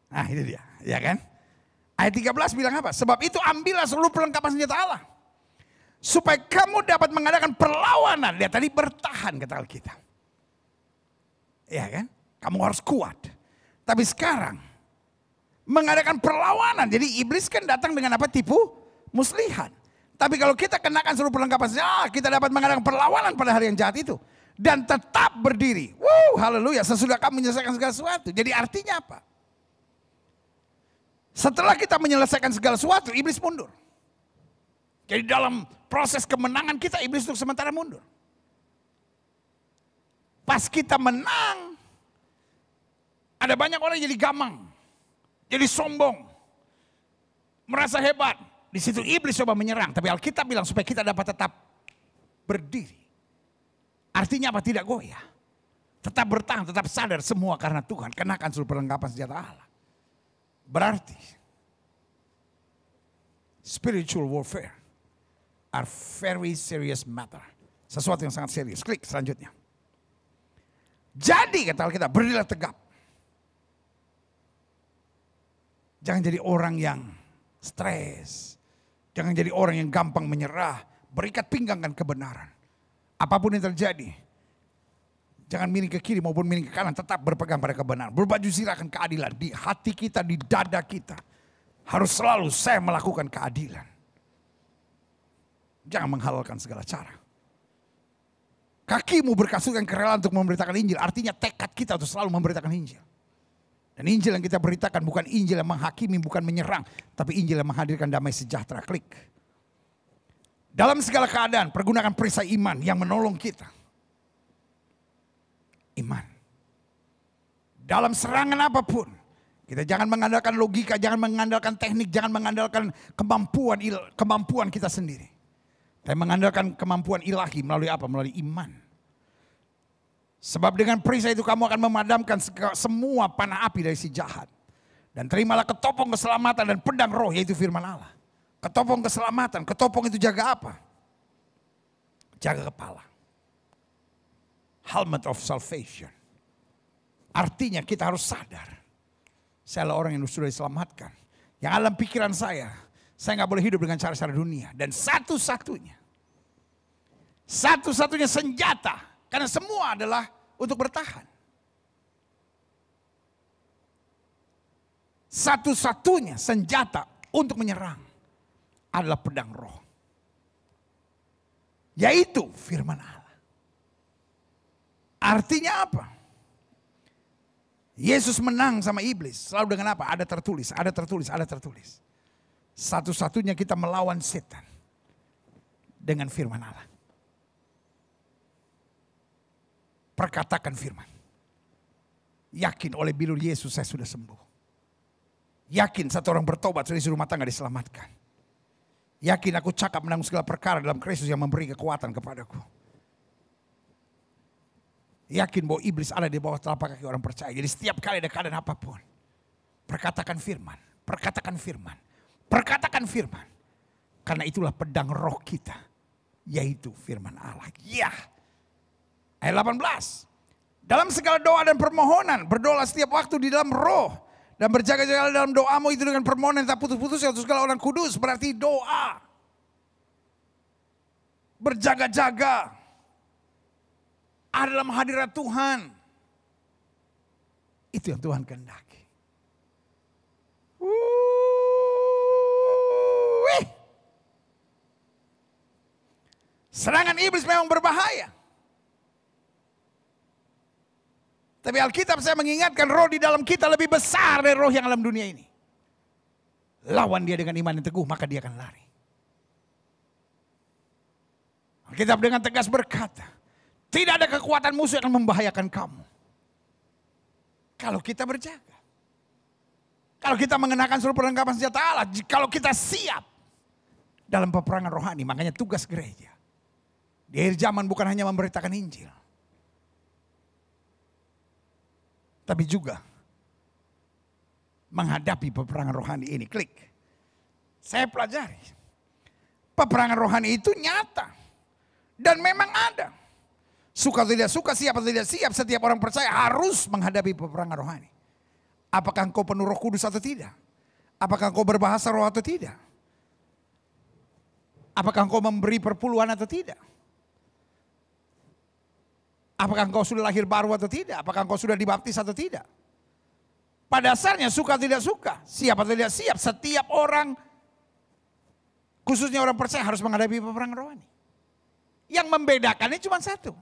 Speaker 1: Nah itu dia, ya kan. Ayat 13 bilang apa? Sebab itu ambillah seluruh perlengkapan senjata Allah. Supaya kamu dapat mengadakan perlawanan. Lihat tadi bertahan kata Alkitab. Ya kan, kamu harus kuat. Tapi sekarang Mengadakan perlawanan. Jadi iblis kan datang dengan apa? Tipu muslihat. Tapi kalau kita kenakan seluruh perlengkapan senjata, kita dapat mengadakan perlawanan pada hari yang jahat itu. Dan tetap berdiri. Haleluya. Sesudah kamu menyelesaikan segala sesuatu. Jadi artinya apa? Setelah kita menyelesaikan segala sesuatu, iblis mundur. Jadi dalam proses kemenangan kita, iblis untuk sementara mundur. Pas kita menang, ada banyak orang jadi gamang. Jadi sombong, merasa hebat. Di situ iblis coba menyerang, tapi Alkitab bilang supaya kita dapat tetap berdiri. Artinya apa? Tidak goyah. Tetap bertahan, tetap sadar semua karena Tuhan. Kenakan seluruh perlengkapan senjata Allah. Berarti spiritual warfare are very serious matter. Sesuatu yang sangat serius. Klik selanjutnya. Jadi kata Alkitab, berdirilah tegap. Jangan jadi orang yang stres. Jangan jadi orang yang gampang menyerah. Berikat pinggangkan kebenaran. Apapun yang terjadi. Jangan miring ke kiri maupun miring ke kanan. Tetap berpegang pada kebenaran. Berbaju zirahkan keadilan. Di hati kita, di dada kita. Harus selalu saya melakukan keadilan. Jangan menghalalkan segala cara. Kakimu berkasutkan kerelaan untuk memberitakan Injil. Artinya tekad kita untuk selalu memberitakan Injil. Dan Injil yang kita beritakan bukan Injil yang menghakimi, bukan menyerang. Tapi Injil yang menghadirkan damai sejahtera. Klik. Dalam segala keadaan, pergunakan perisai iman yang menolong kita. Iman. Dalam serangan apapun. Kita jangan mengandalkan logika, jangan mengandalkan teknik, jangan mengandalkan kemampuan kita sendiri. Tapi mengandalkan kemampuan ilahi melalui apa? Melalui iman. Sebab dengan perisai itu kamu akan memadamkan semua panah api dari si jahat. Dan terimalah ketopong keselamatan dan pedang roh, yaitu firman Allah. Ketopong keselamatan, ketopong itu jaga apa? Jaga kepala. Helmet of salvation. Artinya kita harus sadar. Saya adalah orang yang sudah diselamatkan. Yang alam pikiran saya nggak boleh hidup dengan cara-cara dunia. Dan satu-satunya senjata. Karena semua adalah untuk bertahan. Satu-satunya senjata untuk menyerang adalah pedang roh. Yaitu firman Allah. Artinya apa? Yesus menang sama iblis. Selalu dengan apa? Ada tertulis, ada tertulis, ada tertulis. Satu-satunya kita melawan setan. Dengan firman Allah. Perkatakan firman. Yakin oleh bilur Yesus saya sudah sembuh. Yakin satu orang bertobat dari rumah tangga diselamatkan. Yakin aku cakap menanggung segala perkara dalam Kristus yang memberi kekuatan kepadaku. Yakin bahwa iblis ada di bawah telapak kaki orang percaya. Jadi setiap kali ada keadaan apapun. Perkatakan firman. Perkatakan firman. Perkatakan firman. Karena itulah pedang roh kita. Yaitu firman Allah. Ya. Ayat 18. Dalam segala doa dan permohonan. Berdoa setiap waktu di dalam roh. Dan berjaga-jaga dalam doamu itu dengan permohonan tak putus-putus. Untuk segala orang kudus. Berarti doa. Berjaga-jaga. Ada dalam hadirat Tuhan. Itu yang Tuhan kehendaki. Serangan iblis memang berbahaya. Tapi Alkitab saya mengingatkan roh di dalam kita lebih besar dari roh yang alam dunia ini. Lawan dia dengan iman yang teguh maka dia akan lari. Alkitab dengan tegas berkata. Tidak ada kekuatan musuh yang akan membahayakan kamu. Kalau kita berjaga. Kalau kita mengenakan seluruh perlengkapan senjata Allah. Kalau kita siap. Dalam peperangan rohani. Makanya tugas gereja. Di akhir zaman bukan hanya memberitakan Injil. Tapi juga menghadapi peperangan rohani ini. Klik. Saya pelajari. Peperangan rohani itu nyata. Dan memang ada. Suka atau tidak suka, siap atau tidak siap. Setiap orang percaya harus menghadapi peperangan rohani. Apakah engkau penuh Roh Kudus atau tidak? Apakah engkau berbahasa roh atau tidak? Apakah engkau memberi perpuluhan atau tidak? Apakah engkau sudah lahir baru atau tidak? Apakah engkau sudah dibaptis atau tidak? Pada dasarnya suka tidak suka, siap atau tidak siap, setiap orang, khususnya orang percaya harus menghadapi peperangan rohani. Yang membedakannya cuma satu.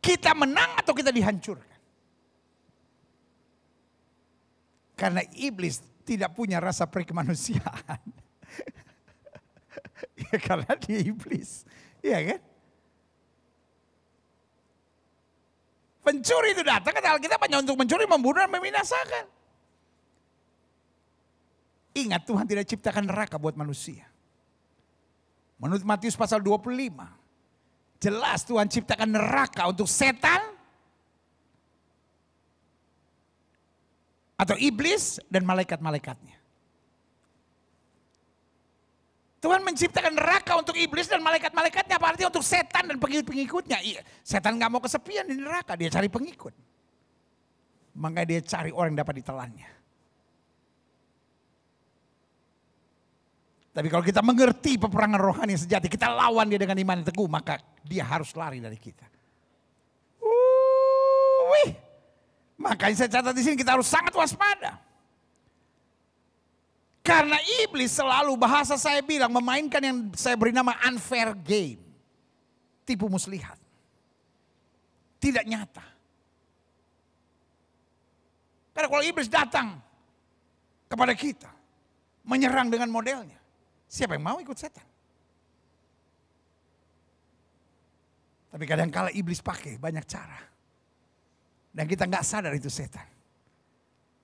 Speaker 1: Kita menang atau kita dihancurkan. Karena iblis tidak punya rasa peri kemanusiaan. Ya karena dia iblis. Iya kan? Pencuri itu datang, kata Alkitab hanya untuk mencuri, membunuh, dan membinasakan. Ingat, Tuhan tidak ciptakan neraka buat manusia. Menurut Matius pasal 25, jelas Tuhan ciptakan neraka untuk setan, atau iblis, dan malaikat-malaikatnya. Tuhan menciptakan neraka untuk iblis dan malaikat-malaikatnya, apa artinya untuk setan dan pengikut-pengikutnya. Iya, setan gak mau kesepian di neraka, dia cari pengikut. Maka dia cari orang yang dapat ditelannya. Tapi kalau kita mengerti peperangan rohani yang sejati, kita lawan dia dengan iman yang teguh, maka dia harus lari dari kita. Makanya saya catat di sini kita harus sangat waspada. Karena iblis selalu, bahasa saya bilang, memainkan yang saya beri nama unfair game. Tipu muslihat. Tidak nyata. Karena kalau iblis datang kepada kita, menyerang dengan modelnya, siapa yang mau ikut setan? Tapi kadang-kala iblis pakai banyak cara. Dan kita nggak sadar itu setan.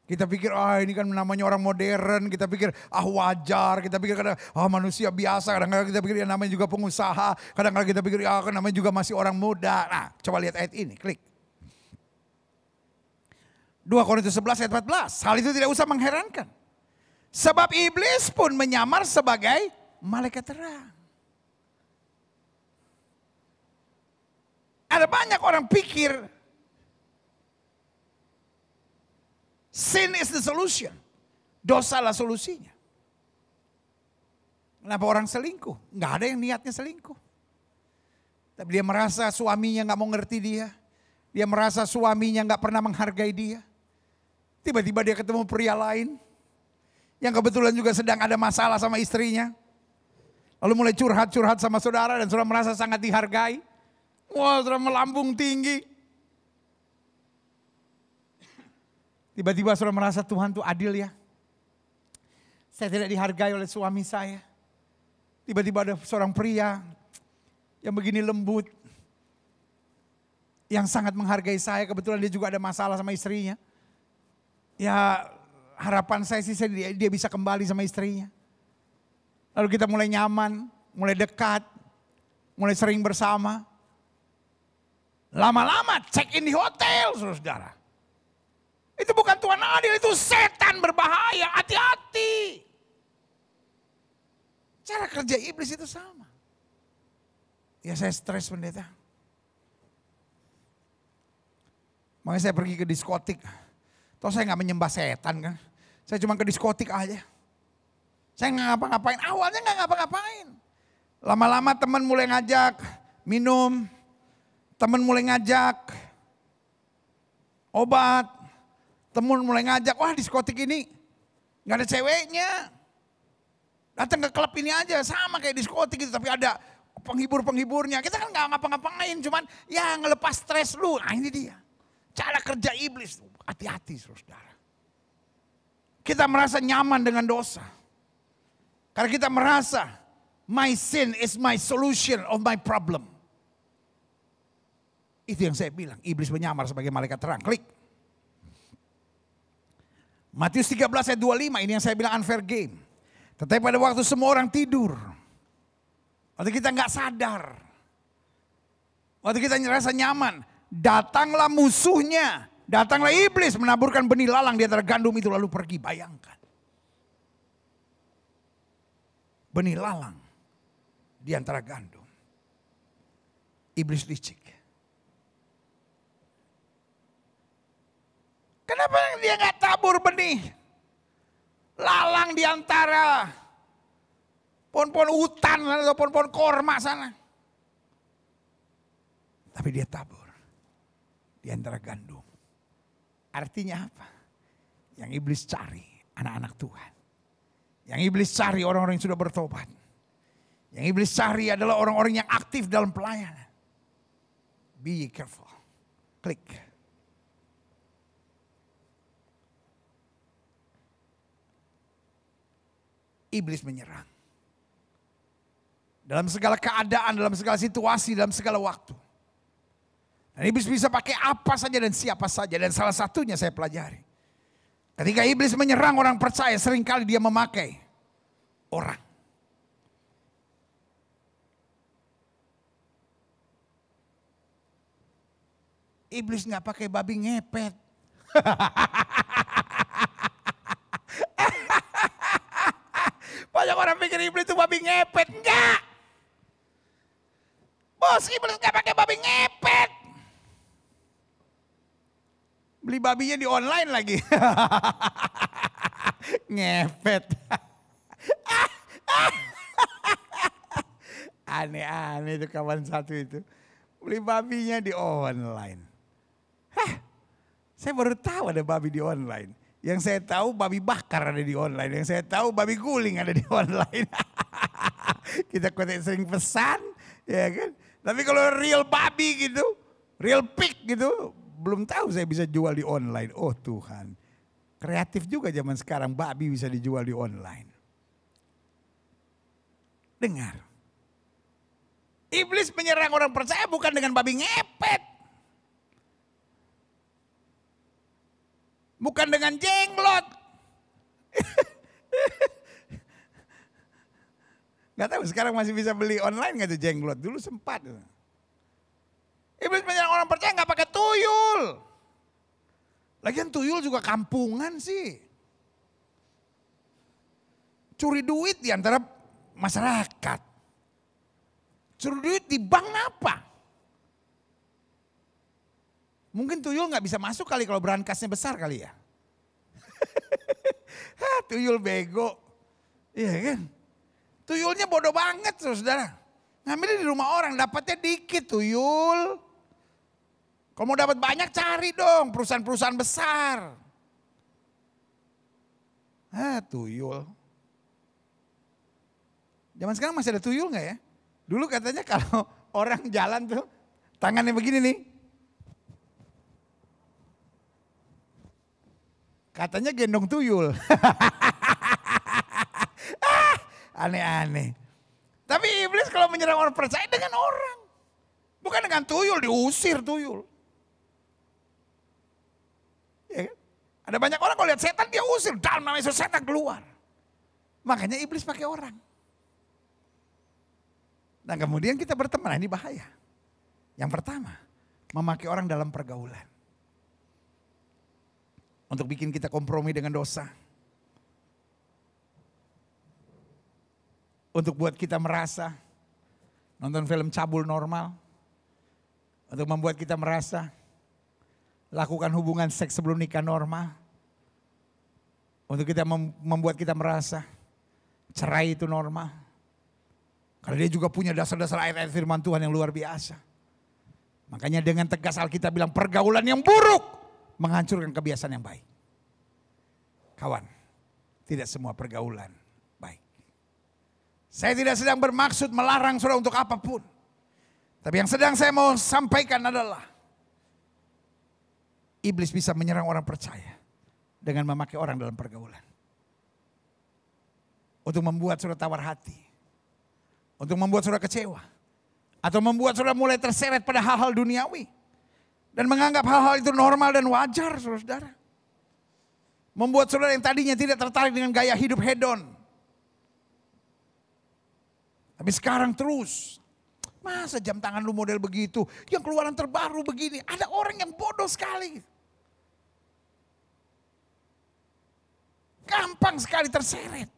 Speaker 1: Kita pikir ini kan namanya orang modern, kita pikir wajar, kita pikir kadang manusia biasa, kadang-kadang kita pikir namanya juga pengusaha, kadang-kadang kita pikir kan namanya juga masih orang muda. Nah, coba lihat ayat ini, klik. 2 Korintus 11 ayat 14, hal itu tidak usah mengherankan. Sebab iblis pun menyamar sebagai malaikat terang. Ada banyak orang pikir sin is the solution. Dosalah solusinya. Kenapa orang selingkuh? Nggak ada yang niatnya selingkuh. Tapi dia merasa suaminya nggak mau ngerti dia. Dia merasa suaminya nggak pernah menghargai dia. Tiba-tiba dia ketemu pria lain. Yang kebetulan juga sedang ada masalah sama istrinya. Lalu mulai curhat-curhat sama saudara dan saudara merasa sangat dihargai. Wah, saudara melambung tinggi. Tiba-tiba saudara merasa Tuhan tuh adil ya. Saya tidak dihargai oleh suami saya. Tiba-tiba ada seorang pria yang begini lembut. Yang sangat menghargai saya. Kebetulan dia juga ada masalah sama istrinya. Ya harapan saya sih dia bisa kembali sama istrinya. Lalu kita mulai nyaman, mulai dekat, mulai sering bersama. Lama-lama check in di hotel saudara. Itu bukan Tuhan adil, itu setan berbahaya, hati-hati. Cara kerja iblis itu sama. Ya saya stres pendeta. Makanya saya pergi ke diskotik. Toh saya gak menyembah setan kan. Saya cuma ke diskotik aja. Saya gak ngapa-ngapain, awalnya gak ngapa-ngapain. Lama-lama teman mulai ngajak minum. Teman mulai ngajak obat. Temen mulai ngajak, wah diskotik ini gak ada ceweknya. Datang ke klub ini aja, sama kayak diskotik gitu, tapi ada penghibur-penghiburnya. Kita kan gak ngapa-ngapain, cuman ya ngelepas stres lu. Nah ini dia, cara kerja iblis, hati-hati saudara. Kita merasa nyaman dengan dosa. Karena kita merasa, my sin is my solution of my problem. Itu yang saya bilang, iblis menyamar sebagai malaikat terang, klik. Matius 13 ayat 25, ini yang saya bilang unfair game. Tetapi pada waktu semua orang tidur, waktu kita nggak sadar, waktu kita ngerasa nyaman, datanglah musuhnya, datanglah iblis menaburkan benih lalang di antara gandum itu lalu pergi. Bayangkan. Benih lalang di antara gandum. Iblis licik. Kenapa dia nggak tabur benih lalang di antara pohon-pohon hutan atau pohon-pohon korma sana? Tapi dia tabur di antara gandum. Artinya apa? Yang iblis cari anak-anak Tuhan. Yang iblis cari orang-orang yang sudah bertobat. Yang iblis cari adalah orang-orang yang aktif dalam pelayanan. Be careful. Klik. Iblis menyerang. Dalam segala keadaan, dalam segala situasi, dalam segala waktu. Dan iblis bisa pakai apa saja dan siapa saja. Dan salah satunya saya pelajari. Ketika iblis menyerang orang percaya, seringkali dia memakai orang. Iblis nggak pakai babi ngepet. Banyak orang pikir iblis itu babi ngepet. Enggak. Bos, iblis nggak pakai babi ngepet. Beli babinya di online lagi. Ngepet. Aneh-aneh itu kawan satu itu. Beli babinya di online. Saya baru tahu ada babi di online. Yang saya tahu babi bakar ada di online. Yang saya tahu babi guling ada di online. Kita sering pesan, ya kan. Tapi kalau real babi gitu, real pig gitu, belum tahu saya bisa jual di online. Oh Tuhan, kreatif juga zaman sekarang babi bisa dijual di online. Dengar, iblis menyerang orang percaya bukan dengan babi ngepet. Bukan dengan jenglot. Gak tahu sekarang masih bisa beli online gak tuh jenglot. Dulu sempat. Iblis menyerang orang percaya gak pakai tuyul. Lagian tuyul juga kampungan sih. Curi duit di antara masyarakat. Curi duit di bank apa? Mungkin tuyul gak bisa masuk kali kalau berangkasnya besar kali ya. Tuyul bego. Iya kan? Tuyulnya bodoh banget saudara. Ngambilnya di rumah orang, dapatnya dikit tuyul. Kalau mau dapat banyak cari dong perusahaan-perusahaan besar. Tuyul. Zaman sekarang masih ada tuyul gak ya? Dulu katanya kalau orang jalan tuh tangannya begini nih. Katanya gendong tuyul. Aneh-aneh. Tapi iblis kalau menyerang orang percaya dengan orang. Bukan dengan tuyul, diusir tuyul. Ya kan? Ada banyak orang kalau lihat setan dia usir. Dalam nama Yesus setan keluar. Makanya iblis pakai orang. Dan kemudian kita berteman, ini bahaya. Yang pertama, memakai orang dalam pergaulan. Untuk bikin kita kompromi dengan dosa. Untuk buat kita merasa nonton film cabul normal. Untuk membuat kita merasa lakukan hubungan seks sebelum nikah normal. Untuk kita membuat kita merasa cerai itu normal. Karena dia juga punya dasar-dasar ayat-ayat firman Tuhan yang luar biasa. Makanya dengan tegas Alkitab bilang pergaulan yang buruk menghancurkan kebiasaan yang baik. Kawan, tidak semua pergaulan baik. Saya tidak sedang bermaksud melarang saudara untuk apapun. Tapi yang sedang saya mau sampaikan adalah iblis bisa menyerang orang percaya dengan memakai orang dalam pergaulan. Untuk membuat saudara tawar hati. Untuk membuat saudara kecewa. Atau membuat saudara mulai terseret pada hal-hal duniawi. Dan menganggap hal-hal itu normal dan wajar saudara. Membuat saudara yang tadinya tidak tertarik dengan gaya hidup hedon. Tapi sekarang terus. Masa jam tangan lu model begitu. Yang keluaran terbaru begini. Ada orang yang bodoh sekali. Gampang sekali terseret.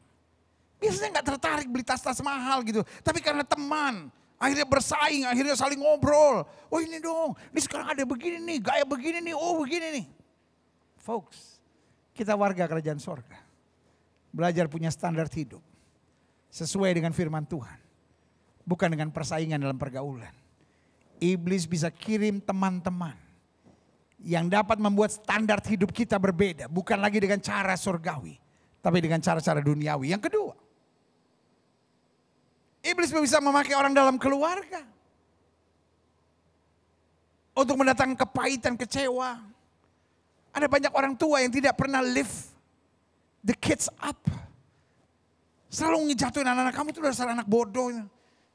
Speaker 1: Biasanya gak tertarik beli tas-tas mahal gitu. Tapi karena teman. Akhirnya bersaing, akhirnya saling ngobrol. Oh ini dong, ini sekarang ada begini nih, gaya begini nih, oh begini nih. Folks, kita warga kerajaan sorga. Belajar punya standar hidup. Sesuai dengan firman Tuhan. Bukan dengan persaingan dalam pergaulan. Iblis bisa kirim teman-teman. yang dapat membuat standar hidup kita berbeda. Bukan lagi dengan cara surgawi, tapi dengan cara-cara duniawi. Yang kedua, iblis bisa memakai orang dalam keluarga untuk mendatangkan kepahitan, kecewa. Ada banyak orang tua yang tidak pernah lift the kids up. Selalu ngejatuhin anak-anak, kamu tuh dasar anak bodoh,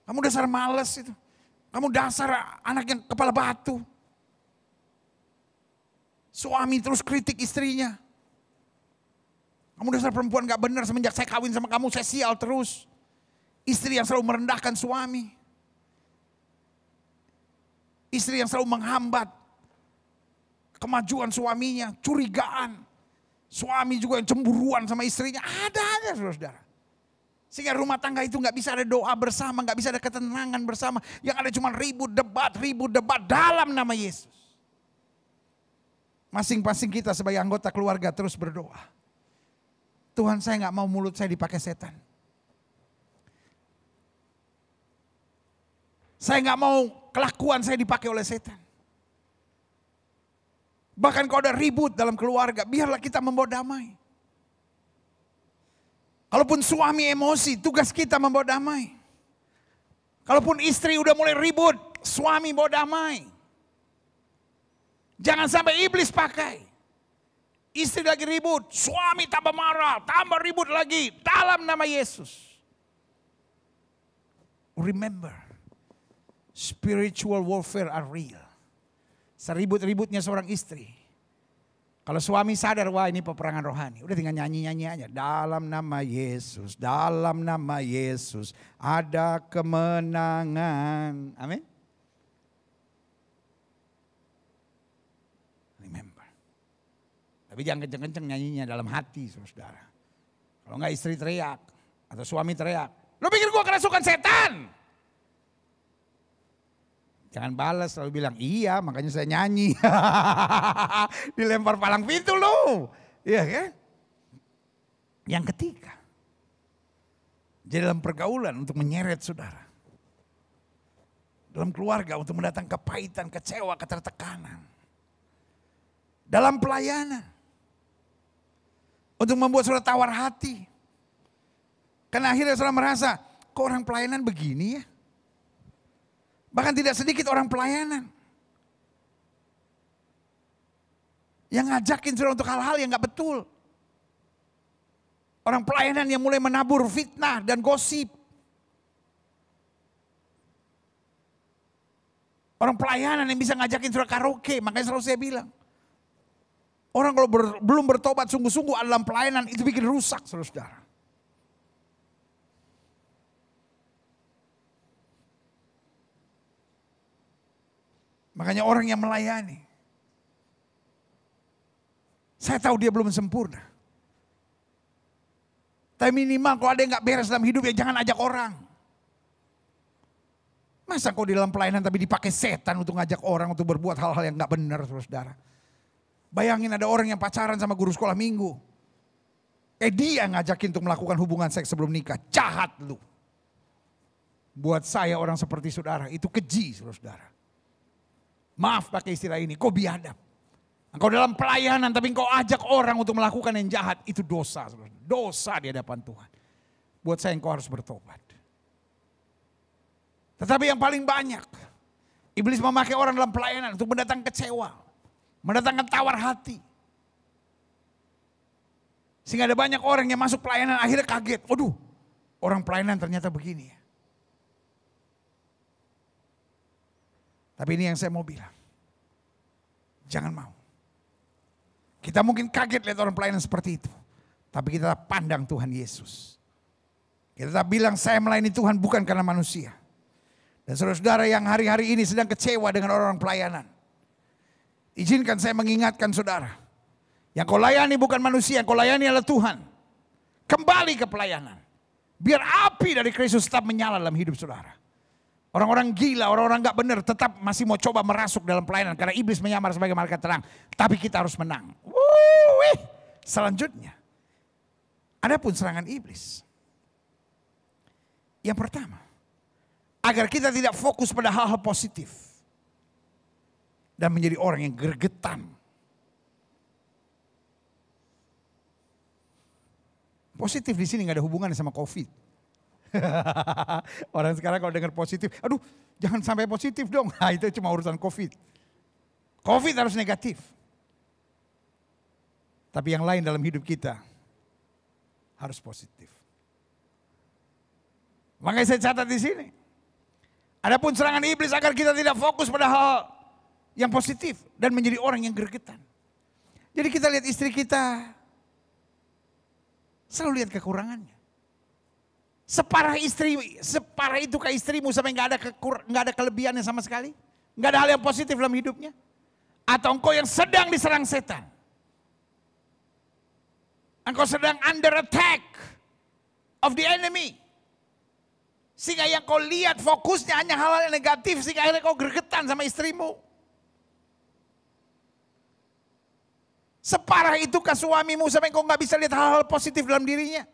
Speaker 1: kamu dasar males itu, kamu dasar anak yang kepala batu. Suami terus kritik istrinya. Kamu dasar perempuan gak benar, semenjak saya kawin sama kamu saya sial terus. Istri yang selalu merendahkan suami. Istri yang selalu menghambat kemajuan suaminya, curigaan. Suami juga yang cemburuan sama istrinya, ada aja saudara-saudara. Sehingga rumah tangga itu gak bisa ada doa bersama, gak bisa ada ketenangan bersama. Yang ada cuma ribut debat dalam nama Yesus. Masing-masing kita sebagai anggota keluarga terus berdoa. Tuhan, saya gak mau mulut saya dipakai setan. Saya gak mau kelakuan saya dipakai oleh setan. Bahkan kalau ada ribut dalam keluarga, biarlah kita membawa damai. Kalaupun suami emosi, tugas kita membawa damai. Kalaupun istri udah mulai ribut, suami bawa damai. Jangan sampai iblis pakai. Istri lagi ribut, suami tambah marah, tambah ribut lagi. Dalam nama Yesus. Remember, spiritual warfare are real. Seribut-ributnya seorang istri. Kalau suami sadar, wah ini peperangan rohani. Udah tinggal nyanyi-nyanyi aja. Dalam nama Yesus, dalam nama Yesus ada kemenangan. Amin. Remember. Tapi jangan kenceng-kenceng nyanyinya dalam hati, saudara. Kalau enggak istri teriak atau suami teriak, lu pikir gua kerasukan setan? Jangan balas, selalu bilang iya, makanya saya nyanyi. Dilempar palang pintu lu. Iya kan? Yang ketiga, jadi dalam pergaulan untuk menyeret saudara. Dalam keluarga untuk mendatangkan kepahitan, kecewa, ketertekanan. Dalam pelayanan. Untuk membuat saudara tawar hati. Karena akhirnya saudara merasa, kok orang pelayanan begini ya? Bahkan tidak sedikit orang pelayanan. Yang ngajakin saudara untuk hal-hal yang gak betul. Orang pelayanan yang mulai menabur fitnah dan gosip. Orang pelayanan yang bisa ngajakin saudara karaoke, makanya selalu saya bilang. Orang kalau belum bertobat sungguh-sungguh dalam pelayanan itu bikin rusak saudara. Makanya orang yang melayani. Saya tahu dia belum sempurna. Tapi minimal kalau ada yang gak beres dalam hidup ya jangan ajak orang. Masa kau di dalam pelayanan tapi dipakai setan untuk ngajak orang untuk berbuat hal-hal yang gak benar saudara. Bayangin ada orang yang pacaran sama guru sekolah minggu. Dia ngajakin untuk melakukan hubungan seks sebelum nikah. Jahat lu. Buat saya orang seperti saudara itu keji saudara. Maaf pakai istilah ini, kau biadab. Engkau dalam pelayanan tapi engkau ajak orang untuk melakukan yang jahat. Itu dosa saudara. Dosa di hadapan Tuhan. Buat saya engkau harus bertobat. Tetapi yang paling banyak. Iblis memakai orang dalam pelayanan untuk mendatangkan kecewa. Mendatangkan tawar hati. Sehingga ada banyak orang yang masuk pelayanan akhirnya kaget. Waduh, orang pelayanan ternyata begini ya. Tapi ini yang saya mau bilang. Jangan mau. Kita mungkin kaget lihat orang pelayanan seperti itu. Tapi kita pandang Tuhan Yesus. Kita tak bilang saya melayani Tuhan bukan karena manusia. Dan saudara-saudara yang hari-hari ini sedang kecewa dengan orang-orang pelayanan. Izinkan saya mengingatkan saudara. Yang kau layani bukan manusia, yang kau layani adalah Tuhan. Kembali ke pelayanan. Biar api dari Kristus tetap menyala dalam hidup saudara. Orang-orang gila, orang-orang gak benar tetap masih mau coba merasuk dalam pelayanan. Karena iblis menyamar sebagai malaikat terang. Tapi kita harus menang. Selanjutnya. Adapun serangan iblis. Yang pertama. Agar kita tidak fokus pada hal-hal positif. dan menjadi orang yang gregetan. Positif di sini nggak ada hubungannya sama COVID. Orang sekarang kalau dengar positif, aduh jangan sampai positif dong. Nah, itu cuma urusan COVID. COVID harus negatif. Tapi yang lain dalam hidup kita harus positif. Makanya saya catat di sini. Adapun serangan iblis agar kita tidak fokus pada hal yang positif dan menjadi orang yang gregetan. Jadi kita lihat istri kita, selalu lihat kekurangannya. Separah itukah istrimu sampai nggak ada kelebihannya sama sekali? Nggak ada hal yang positif dalam hidupnya? Atau engkau yang sedang diserang setan? Engkau sedang under attack of the enemy. Sehingga yang kau lihat fokusnya hanya hal-hal yang negatif, sehingga akhirnya kau gregetan sama istrimu. Separah itukah suamimu sampai kau nggak bisa lihat hal-hal positif dalam dirinya?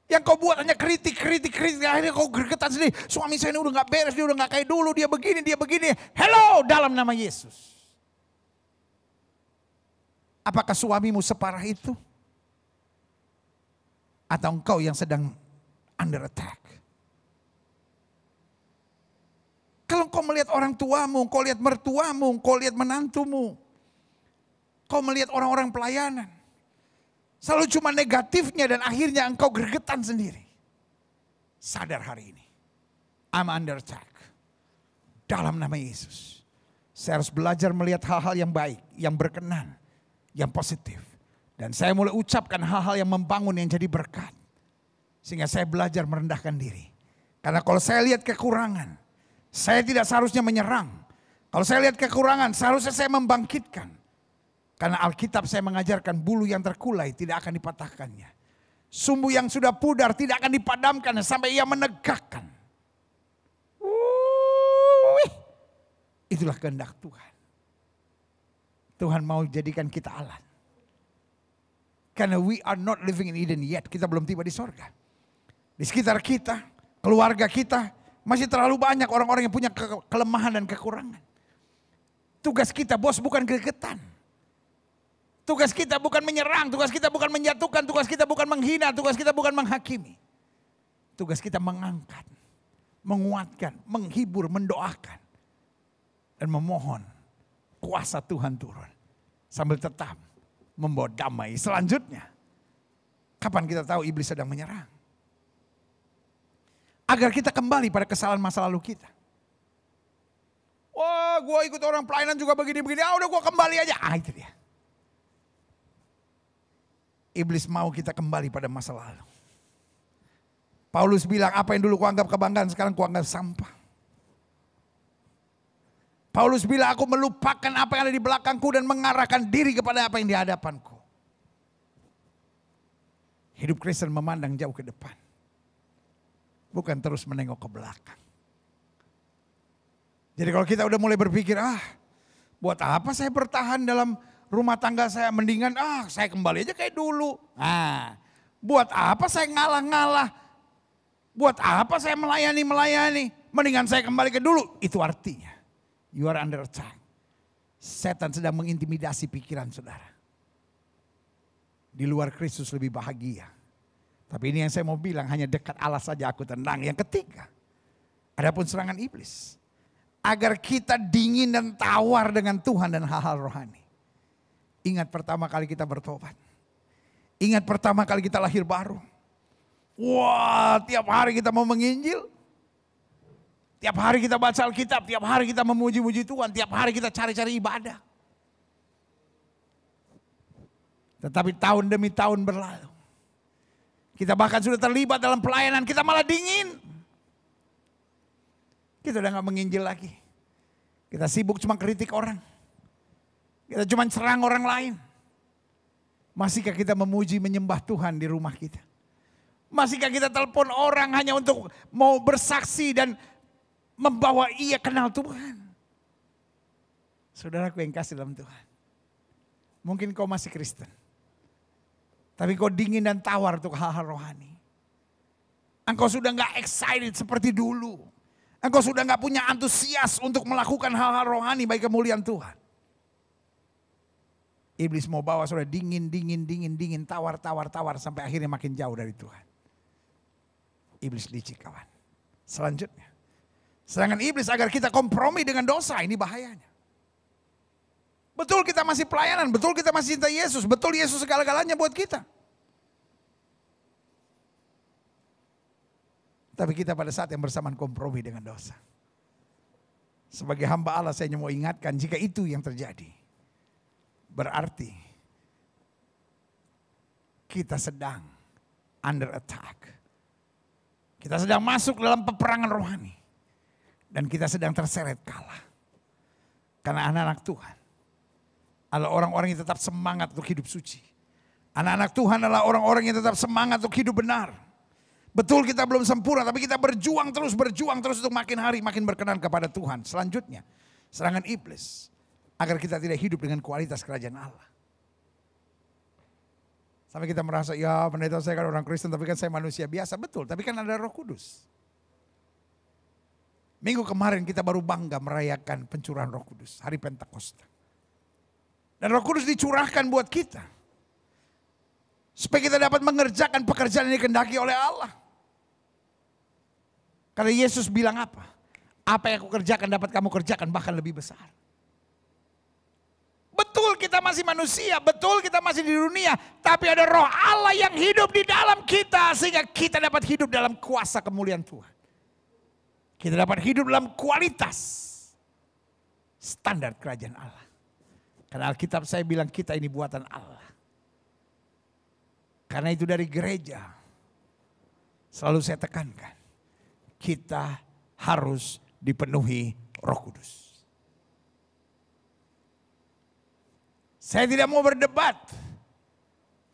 Speaker 1: Yang kau buat hanya kritik, akhirnya kau gregetan sendiri. Suami saya ini udah gak beres, dia udah gak kayak dulu, dia begini. Hello, dalam nama Yesus. Apakah suamimu separah itu? Atau engkau yang sedang under attack? Kalau kau melihat orang tuamu, kau lihat mertuamu, kau lihat menantumu, kau melihat orang-orang pelayanan, selalu cuma negatifnya dan akhirnya engkau gregetan sendiri. Sadar hari ini. I'm under attack. Dalam nama Yesus. Saya harus belajar melihat hal-hal yang baik, yang berkenan, yang positif. Dan saya mulai ucapkan hal-hal yang membangun, yang jadi berkat. Sehingga saya belajar merendahkan diri. Karena kalau saya lihat kekurangan, saya tidak seharusnya menyerang. Kalau saya lihat kekurangan, seharusnya saya membangkitkan. Karena Alkitab saya mengajarkan bulu yang terkulai tidak akan dipatahkannya. Sumbu yang sudah pudar tidak akan dipadamkan sampai ia menegakkan. Itulah kehendak Tuhan. Tuhan mau jadikan kita alat. Karena we are not living in Eden yet. Kita belum tiba di sorga. Di sekitar kita, keluarga kita, masih terlalu banyak orang-orang yang punya kelemahan dan kekurangan. Tugas kita bos bukan gregetan. Tugas kita bukan menyerang, tugas kita bukan menjatuhkan, tugas kita bukan menghina, tugas kita bukan menghakimi. Tugas kita mengangkat, menguatkan, menghibur, mendoakan. Dan memohon kuasa Tuhan turun. Sambil tetap membawa damai. Selanjutnya, kapan kita tahu iblis sedang menyerang? Agar kita kembali pada kesalahan masa lalu kita. Wah, gue ikut orang pelayanan juga begini-begini. Udah gue kembali aja. Itu dia. Iblis mau kita kembali pada masa lalu. Paulus bilang, apa yang dulu kuanggap kebanggaan sekarang kuanggap sampah. Paulus bilang, aku melupakan apa yang ada di belakangku dan mengarahkan diri kepada apa yang di hadapanku. Hidup Kristen memandang jauh ke depan. Bukan terus menengok ke belakang. Jadi kalau kita udah mulai berpikir, buat apa saya bertahan dalam rumah tangga saya, mendingan saya kembali aja kayak dulu. Buat apa saya ngalah-ngalah? Buat apa saya melayani? Mendingan saya kembali ke dulu. Itu artinya, you are under attack. Setan sedang mengintimidasi pikiran saudara. Di luar Kristus lebih bahagia. Tapi ini yang saya mau bilang, hanya dekat Allah saja aku tenang. Yang ketiga, adapun serangan iblis. Agar kita dingin dan tawar dengan Tuhan dan hal-hal rohani. Ingat pertama kali kita bertobat. Ingat pertama kali kita lahir baru. Wah, tiap hari kita mau menginjil. Tiap hari kita baca Alkitab, tiap hari kita memuji-muji Tuhan, tiap hari kita cari-cari ibadah. Tetapi tahun demi tahun berlalu. Kita bahkan sudah terlibat dalam pelayanan, kita malah dingin. Kita udah gak menginjil lagi. Kita sibuk cuma kritik orang. Kita cuma serang orang lain. Masihkah kita memuji menyembah Tuhan di rumah kita? Masihkah kita telepon orang hanya untuk mau bersaksi dan membawa ia kenal Tuhan? Saudaraku yang kasih dalam Tuhan. Mungkin kau masih Kristen. Tapi kau dingin dan tawar untuk hal-hal rohani. Engkau sudah gak excited seperti dulu. Engkau sudah gak punya antusias untuk melakukan hal-hal rohani bagi kemuliaan Tuhan. Iblis mau bawa saudara dingin, tawar sampai akhirnya makin jauh dari Tuhan. Iblis licik kawan. Selanjutnya. Sedangkan iblis agar kita kompromi dengan dosa, ini bahayanya. Betul kita masih pelayanan, betul kita masih cinta Yesus, betul Yesus segala-galanya buat kita. Tapi kita pada saat yang bersamaan kompromi dengan dosa. Sebagai hamba Allah saya mau ingatkan jika itu yang terjadi. Berarti kita sedang under attack. Kita sedang masuk dalam peperangan rohani. Dan kita sedang terseret kalah. Karena anak-anak Tuhan adalah orang-orang yang tetap semangat untuk hidup suci. Anak-anak Tuhan adalah orang-orang yang tetap semangat untuk hidup benar. Betul kita belum sempurna, tapi kita berjuang terus untuk makin hari makin berkenan kepada Tuhan. Selanjutnya, serangan iblis. Agar kita tidak hidup dengan kualitas kerajaan Allah. Sampai kita merasa, ya pendeta saya kan orang Kristen tapi kan saya manusia biasa. Betul, tapi kan ada Roh Kudus. Minggu kemarin kita baru bangga merayakan pencurahan Roh Kudus, hari Pentakosta. Dan Roh Kudus dicurahkan buat kita. Supaya kita dapat mengerjakan pekerjaan yang dikehendaki oleh Allah. Karena Yesus bilang apa? Apa yang aku kerjakan dapat kamu kerjakan bahkan lebih besar. Betul kita masih manusia, betul kita masih di dunia. Tapi ada roh Allah yang hidup di dalam kita. Sehingga kita dapat hidup dalam kuasa kemuliaan Tuhan. Kita dapat hidup dalam kualitas standar kerajaan Allah. Karena Alkitab saya bilang kita ini buatan Allah. Karena itu dari gereja selalu saya tekankan. Kita harus dipenuhi Roh Kudus. Saya tidak mau berdebat.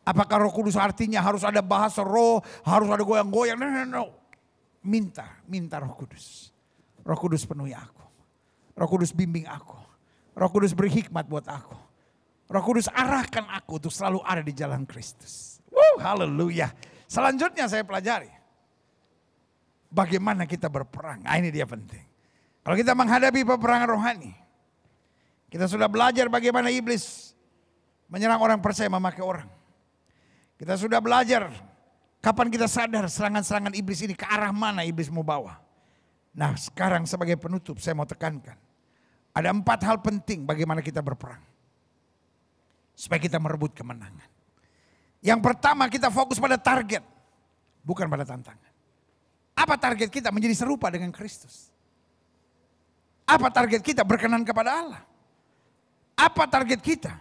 Speaker 1: Apakah Roh Kudus artinya harus ada bahasa roh, harus ada goyang-goyang. No. Minta Roh Kudus. Roh Kudus penuhi aku. Roh Kudus bimbing aku. Roh Kudus beri hikmat buat aku. Roh Kudus arahkan aku untuk selalu ada di jalan Kristus. Haleluya. Selanjutnya saya pelajari. Bagaimana kita berperang. Nah, ini dia penting. Kalau kita menghadapi peperangan rohani. Kita sudah belajar bagaimana iblis menyerang orang percaya memakai orang. Kita sudah belajar kapan kita sadar serangan-serangan iblis ini ke arah mana iblis mau bawa. Nah sekarang sebagai penutup saya mau tekankan. Ada 4 hal penting bagaimana kita berperang. Supaya kita merebut kemenangan. Yang pertama kita fokus pada target. Bukan pada tantangan. Apa target kita? Menjadi serupa dengan Kristus. Apa target kita? Berkenan kepada Allah. Apa target kita?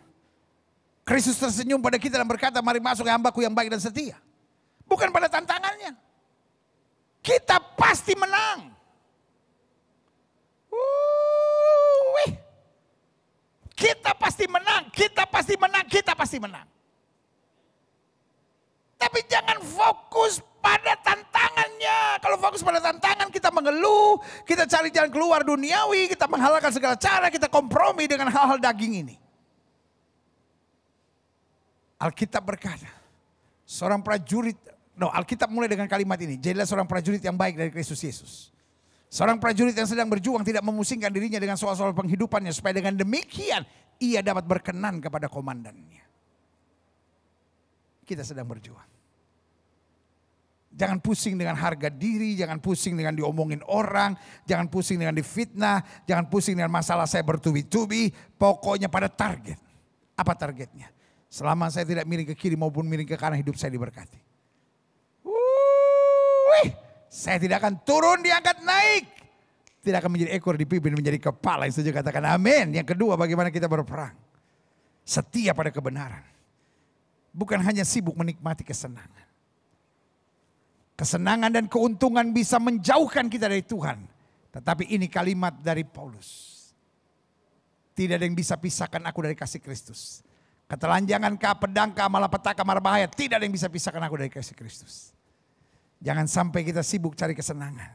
Speaker 1: Kristus tersenyum pada kita dan berkata, mari masuk hambaku yang baik dan setia. Bukan pada tantangannya. Kita pasti menang. Kita pasti menang, kita pasti menang, kita pasti menang. Tapi jangan fokus pada tantangannya. Kalau fokus pada tantangan kita mengeluh, kita cari jalan keluar duniawi, kita menghalalkan segala cara, kita kompromi dengan hal-hal daging ini. Alkitab berkata, seorang prajurit, Alkitab mulai dengan kalimat ini, jadilah seorang prajurit yang baik dari Kristus Yesus. Seorang prajurit yang sedang berjuang tidak memusingkan dirinya dengan soal-soal penghidupannya, supaya dengan demikian ia dapat berkenan kepada komandannya. Kita sedang berjuang. Jangan pusing dengan harga diri, jangan pusing dengan diomongin orang, jangan pusing dengan difitnah, jangan pusing dengan masalah saya bertubi-tubi. Pokoknya pada target. Apa targetnya? Selama saya tidak miring ke kiri maupun miring ke kanan, hidup saya diberkati. Saya tidak akan turun, diangkat naik. Tidak akan menjadi ekor, dipimpin menjadi kepala. Yang setuju katakan amin. Yang kedua, bagaimana kita berperang? Setia pada kebenaran. Bukan hanya sibuk menikmati kesenangan. Kesenangan dan keuntungan bisa menjauhkan kita dari Tuhan. Tetapi ini kalimat dari Paulus. Tidak ada yang bisa pisahkan aku dari kasih Kristus. Ketelanjangan kah, pedang kah, malapetaka, mara bahaya. Tidak ada yang bisa pisahkan aku dari kasih Kristus. Jangan sampai kita sibuk cari kesenangan.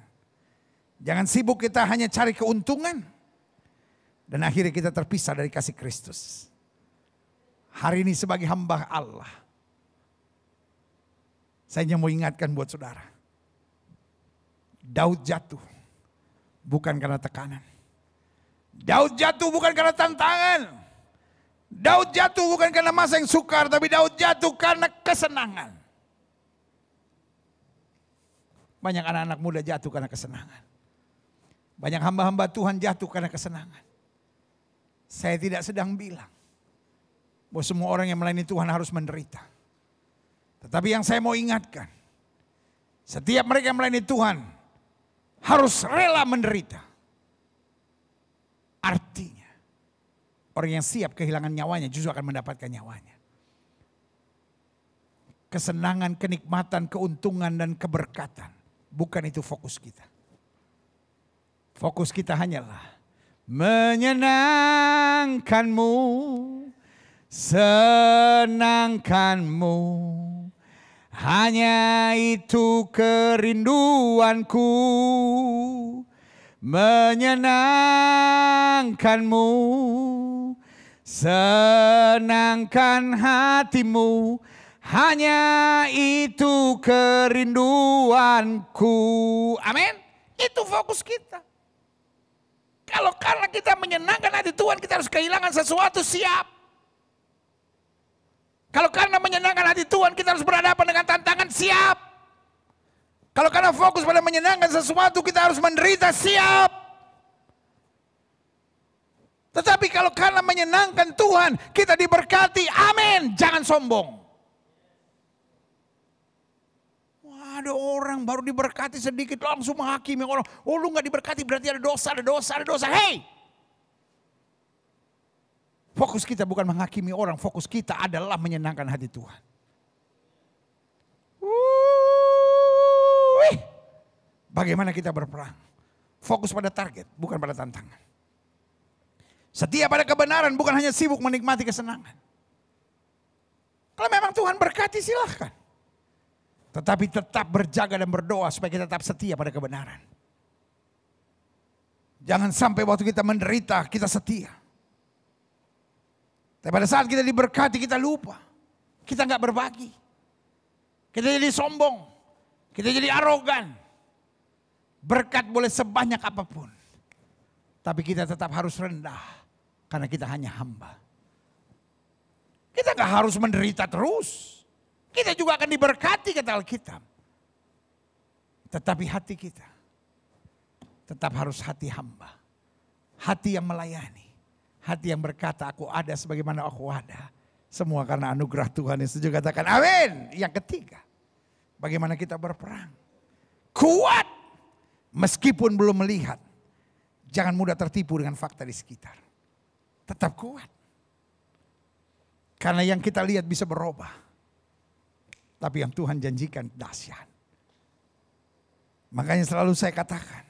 Speaker 1: Jangan sibuk kita hanya cari keuntungan. Dan akhirnya kita terpisah dari kasih Kristus. Hari ini sebagai hamba Allah. Saya hanya mau ingatkan buat saudara. Daud jatuh. bukan karena tekanan. Daud jatuh bukan karena tantangan. Daud jatuh bukan karena masa yang sukar, tapi Daud jatuh karena kesenangan. Banyak anak-anak muda jatuh karena kesenangan. Banyak hamba-hamba Tuhan jatuh karena kesenangan. Saya tidak sedang bilang bahwa semua orang yang melayani Tuhan harus menderita. Tetapi yang saya mau ingatkan, setiap mereka yang melayani Tuhan harus rela menderita. Artinya, orang yang siap kehilangan nyawanya justru akan mendapatkan nyawanya. Kesenangan, kenikmatan, keuntungan, dan keberkatan. Bukan itu fokus kita. Fokus kita hanyalah menyenangkanmu, senangkanmu. Hanya itu kerinduanku, menyenangkanmu, senangkan hatimu. Hanya itu kerinduanku. Amin. Itu fokus kita. Kalau karena kita menyenangkan hati Tuhan, kita harus kehilangan sesuatu, siap. Kalau karena menyenangkan hati Tuhan, kita harus berhadapan dengan tantangan, siap. Kalau karena fokus pada menyenangkan sesuatu, kita harus menderita, siap. Tetapi kalau karena menyenangkan Tuhan, kita diberkati, amin. Jangan sombong. Ada orang baru diberkati sedikit langsung menghakimi orang. Oh, lu gak diberkati berarti ada dosa, ada dosa, ada dosa. Hei! Fokus kita bukan menghakimi orang, fokus kita adalah menyenangkan hati Tuhan. Bagaimana kita berperang? Fokus pada target, bukan pada tantangan. Setia pada kebenaran, bukan hanya sibuk menikmati kesenangan. Kalau memang Tuhan berkati, silahkan. Tetapi tetap berjaga dan berdoa supaya kita tetap setia pada kebenaran. Jangan sampai waktu kita menderita, kita setia. Tapi pada saat kita diberkati, kita lupa. Kita nggak berbagi. Kita jadi sombong. Kita jadi arogan. Berkat boleh sebanyak apapun. Tapi kita tetap harus rendah. Karena kita hanya hamba. Kita nggak harus menderita terus. Kita juga akan diberkati kata Alkitab. Tetapi hati kita tetap harus hati hamba. Hati yang melayani. Hati yang berkata, aku ada sebagaimana aku ada. Semua karena anugerah Tuhan. Yang setuju katakan amin. Yang ketiga, bagaimana kita berperang. Kuat meskipun belum melihat. Jangan mudah tertipu dengan fakta di sekitar. Tetap kuat. Karena yang kita lihat bisa berubah. Tapi yang Tuhan janjikan dahsyat. Makanya selalu saya katakan.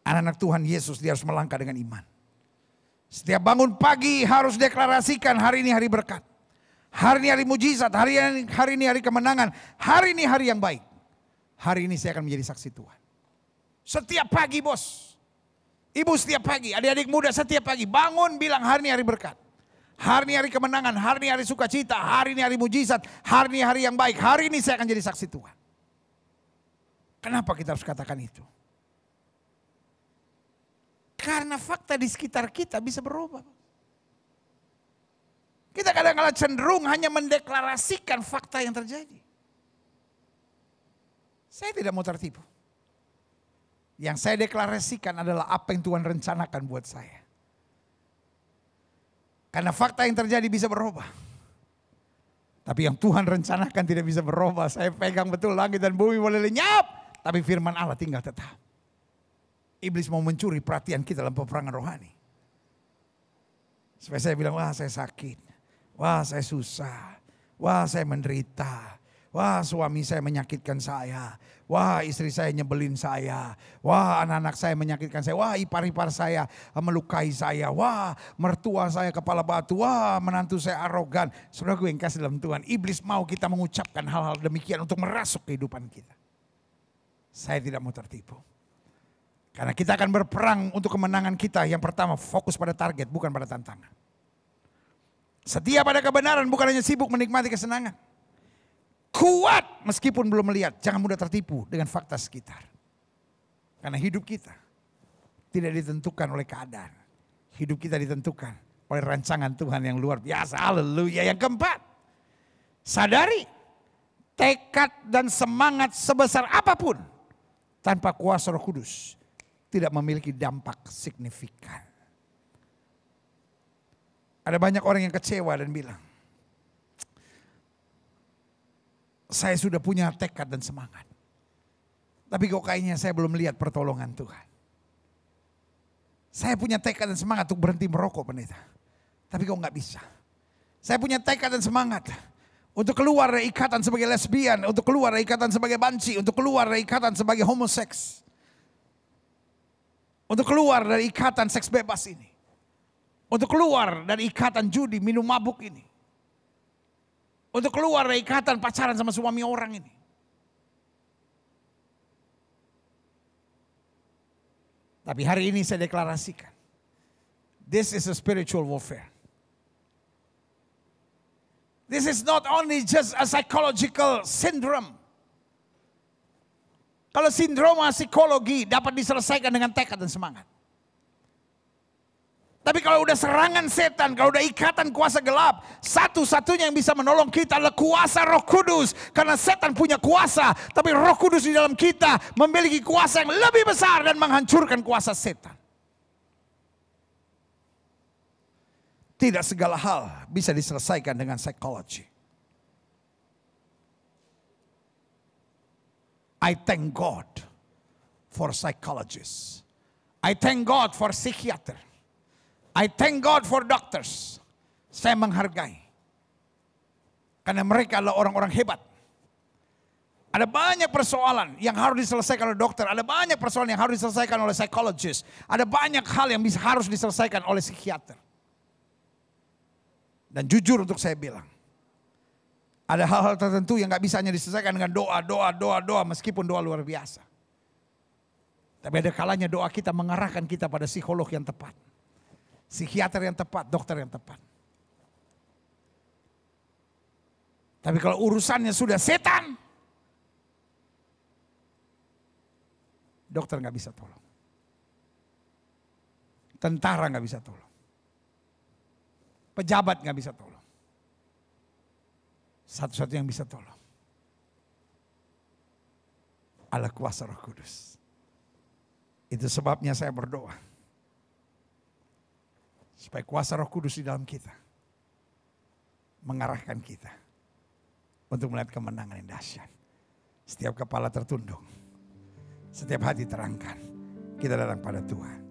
Speaker 1: Anak-anak Tuhan Yesus dia harus melangkah dengan iman. Setiap bangun pagi harus deklarasikan hari ini hari berkat. Hari ini hari mujizat, hari ini hari kemenangan. Hari ini hari yang baik. Hari ini saya akan menjadi saksi Tuhan. Setiap pagi bos. Ibu setiap pagi, adik-adik muda setiap pagi. Bangun bilang hari ini hari berkat. Hari ini hari kemenangan, hari ini hari sukacita, hari ini hari mujizat, hari ini hari yang baik. Hari ini saya akan jadi saksi Tuhan. Kenapa kita harus katakan itu? Karena fakta di sekitar kita bisa berubah. Kita kadang-kadang cenderung hanya mendeklarasikan fakta yang terjadi. Saya tidak mau tertipu. Yang saya deklarasikan adalah apa yang Tuhan rencanakan buat saya. Karena fakta yang terjadi bisa berubah. Tapi yang Tuhan rencanakan tidak bisa berubah. Saya pegang betul langit dan bumi boleh lenyap. Tapi firman Allah tinggal tetap. Iblis mau mencuri perhatian kita dalam peperangan rohani. Supaya saya bilang, wah saya sakit. Wah saya susah. Wah saya menderita. Wah suami saya menyakitkan saya. Wah istri saya nyebelin saya. Wah anak-anak saya menyakitkan saya. Wah ipar-ipar saya melukai saya. Wah mertua saya kepala batu. Wah menantu saya arogan. Saudara gue yang kasih dalam Tuhan. Iblis mau kita mengucapkan hal-hal demikian untuk merasuk kehidupan kita. Saya tidak mau tertipu. Karena kita akan berperang untuk kemenangan kita. Yang pertama fokus pada target bukan pada tantangan. Setia pada kebenaran bukan hanya sibuk menikmati kesenangan. Kuat meskipun belum melihat. Jangan mudah tertipu dengan fakta sekitar. Karena hidup kita tidak ditentukan oleh keadaan. Hidup kita ditentukan oleh rancangan Tuhan yang luar biasa. Haleluya. Yang keempat, sadari tekad dan semangat sebesar apapun tanpa kuasa Roh Kudus tidak memiliki dampak signifikan. Ada banyak orang yang kecewa dan bilang, saya sudah punya tekad dan semangat, tapi kok kayaknya saya belum lihat pertolongan Tuhan. Saya punya tekad dan semangat untuk berhenti merokok, pendeta, tapi kok nggak bisa. Saya punya tekad dan semangat untuk keluar dari ikatan sebagai lesbian, untuk keluar dari ikatan sebagai banci, untuk keluar dari ikatan sebagai homoseks, untuk keluar dari ikatan seks bebas ini, untuk keluar dari ikatan judi, minum mabuk ini, untuk keluar dari ikatan pacaran sama suami orang ini. Tapi hari ini saya deklarasikan, this is a spiritual warfare. This is not only just a psychological syndrome. Kalau sindroma psikologi dapat diselesaikan dengan tekad dan semangat. Tapi kalau udah serangan setan, kalau udah ikatan kuasa gelap, satu-satunya yang bisa menolong kita adalah kuasa Roh Kudus. Karena setan punya kuasa, tapi Roh Kudus di dalam kita memiliki kuasa yang lebih besar dan menghancurkan kuasa setan. Tidak segala hal bisa diselesaikan dengan psikologi. I thank God for psychologists. I thank God for psychiater. I thank God for doctors. Saya menghargai. Karena mereka adalah orang-orang hebat. Ada banyak persoalan yang harus diselesaikan oleh dokter. Ada banyak persoalan yang harus diselesaikan oleh psychologist. Ada banyak hal yang harus diselesaikan oleh psikiater. Dan jujur untuk saya bilang, ada hal-hal tertentu yang gak bisa hanya diselesaikan dengan doa meskipun doa luar biasa. Tapi ada kalanya doa kita mengarahkan kita pada psikolog yang tepat. Psikiater yang tepat, dokter yang tepat. Tapi kalau urusannya sudah setan, dokter gak bisa tolong. Tentara gak bisa tolong. Pejabat gak bisa tolong. Satu-satunya yang bisa tolong adalah kuasa Roh Kudus. Itu sebabnya saya berdoa, supaya kuasa Roh Kudus di dalam kita mengarahkan kita untuk melihat kemenangan yang dahsyat. Setiap kepala tertunduk, setiap hati terangkat, kita datang pada Tuhan.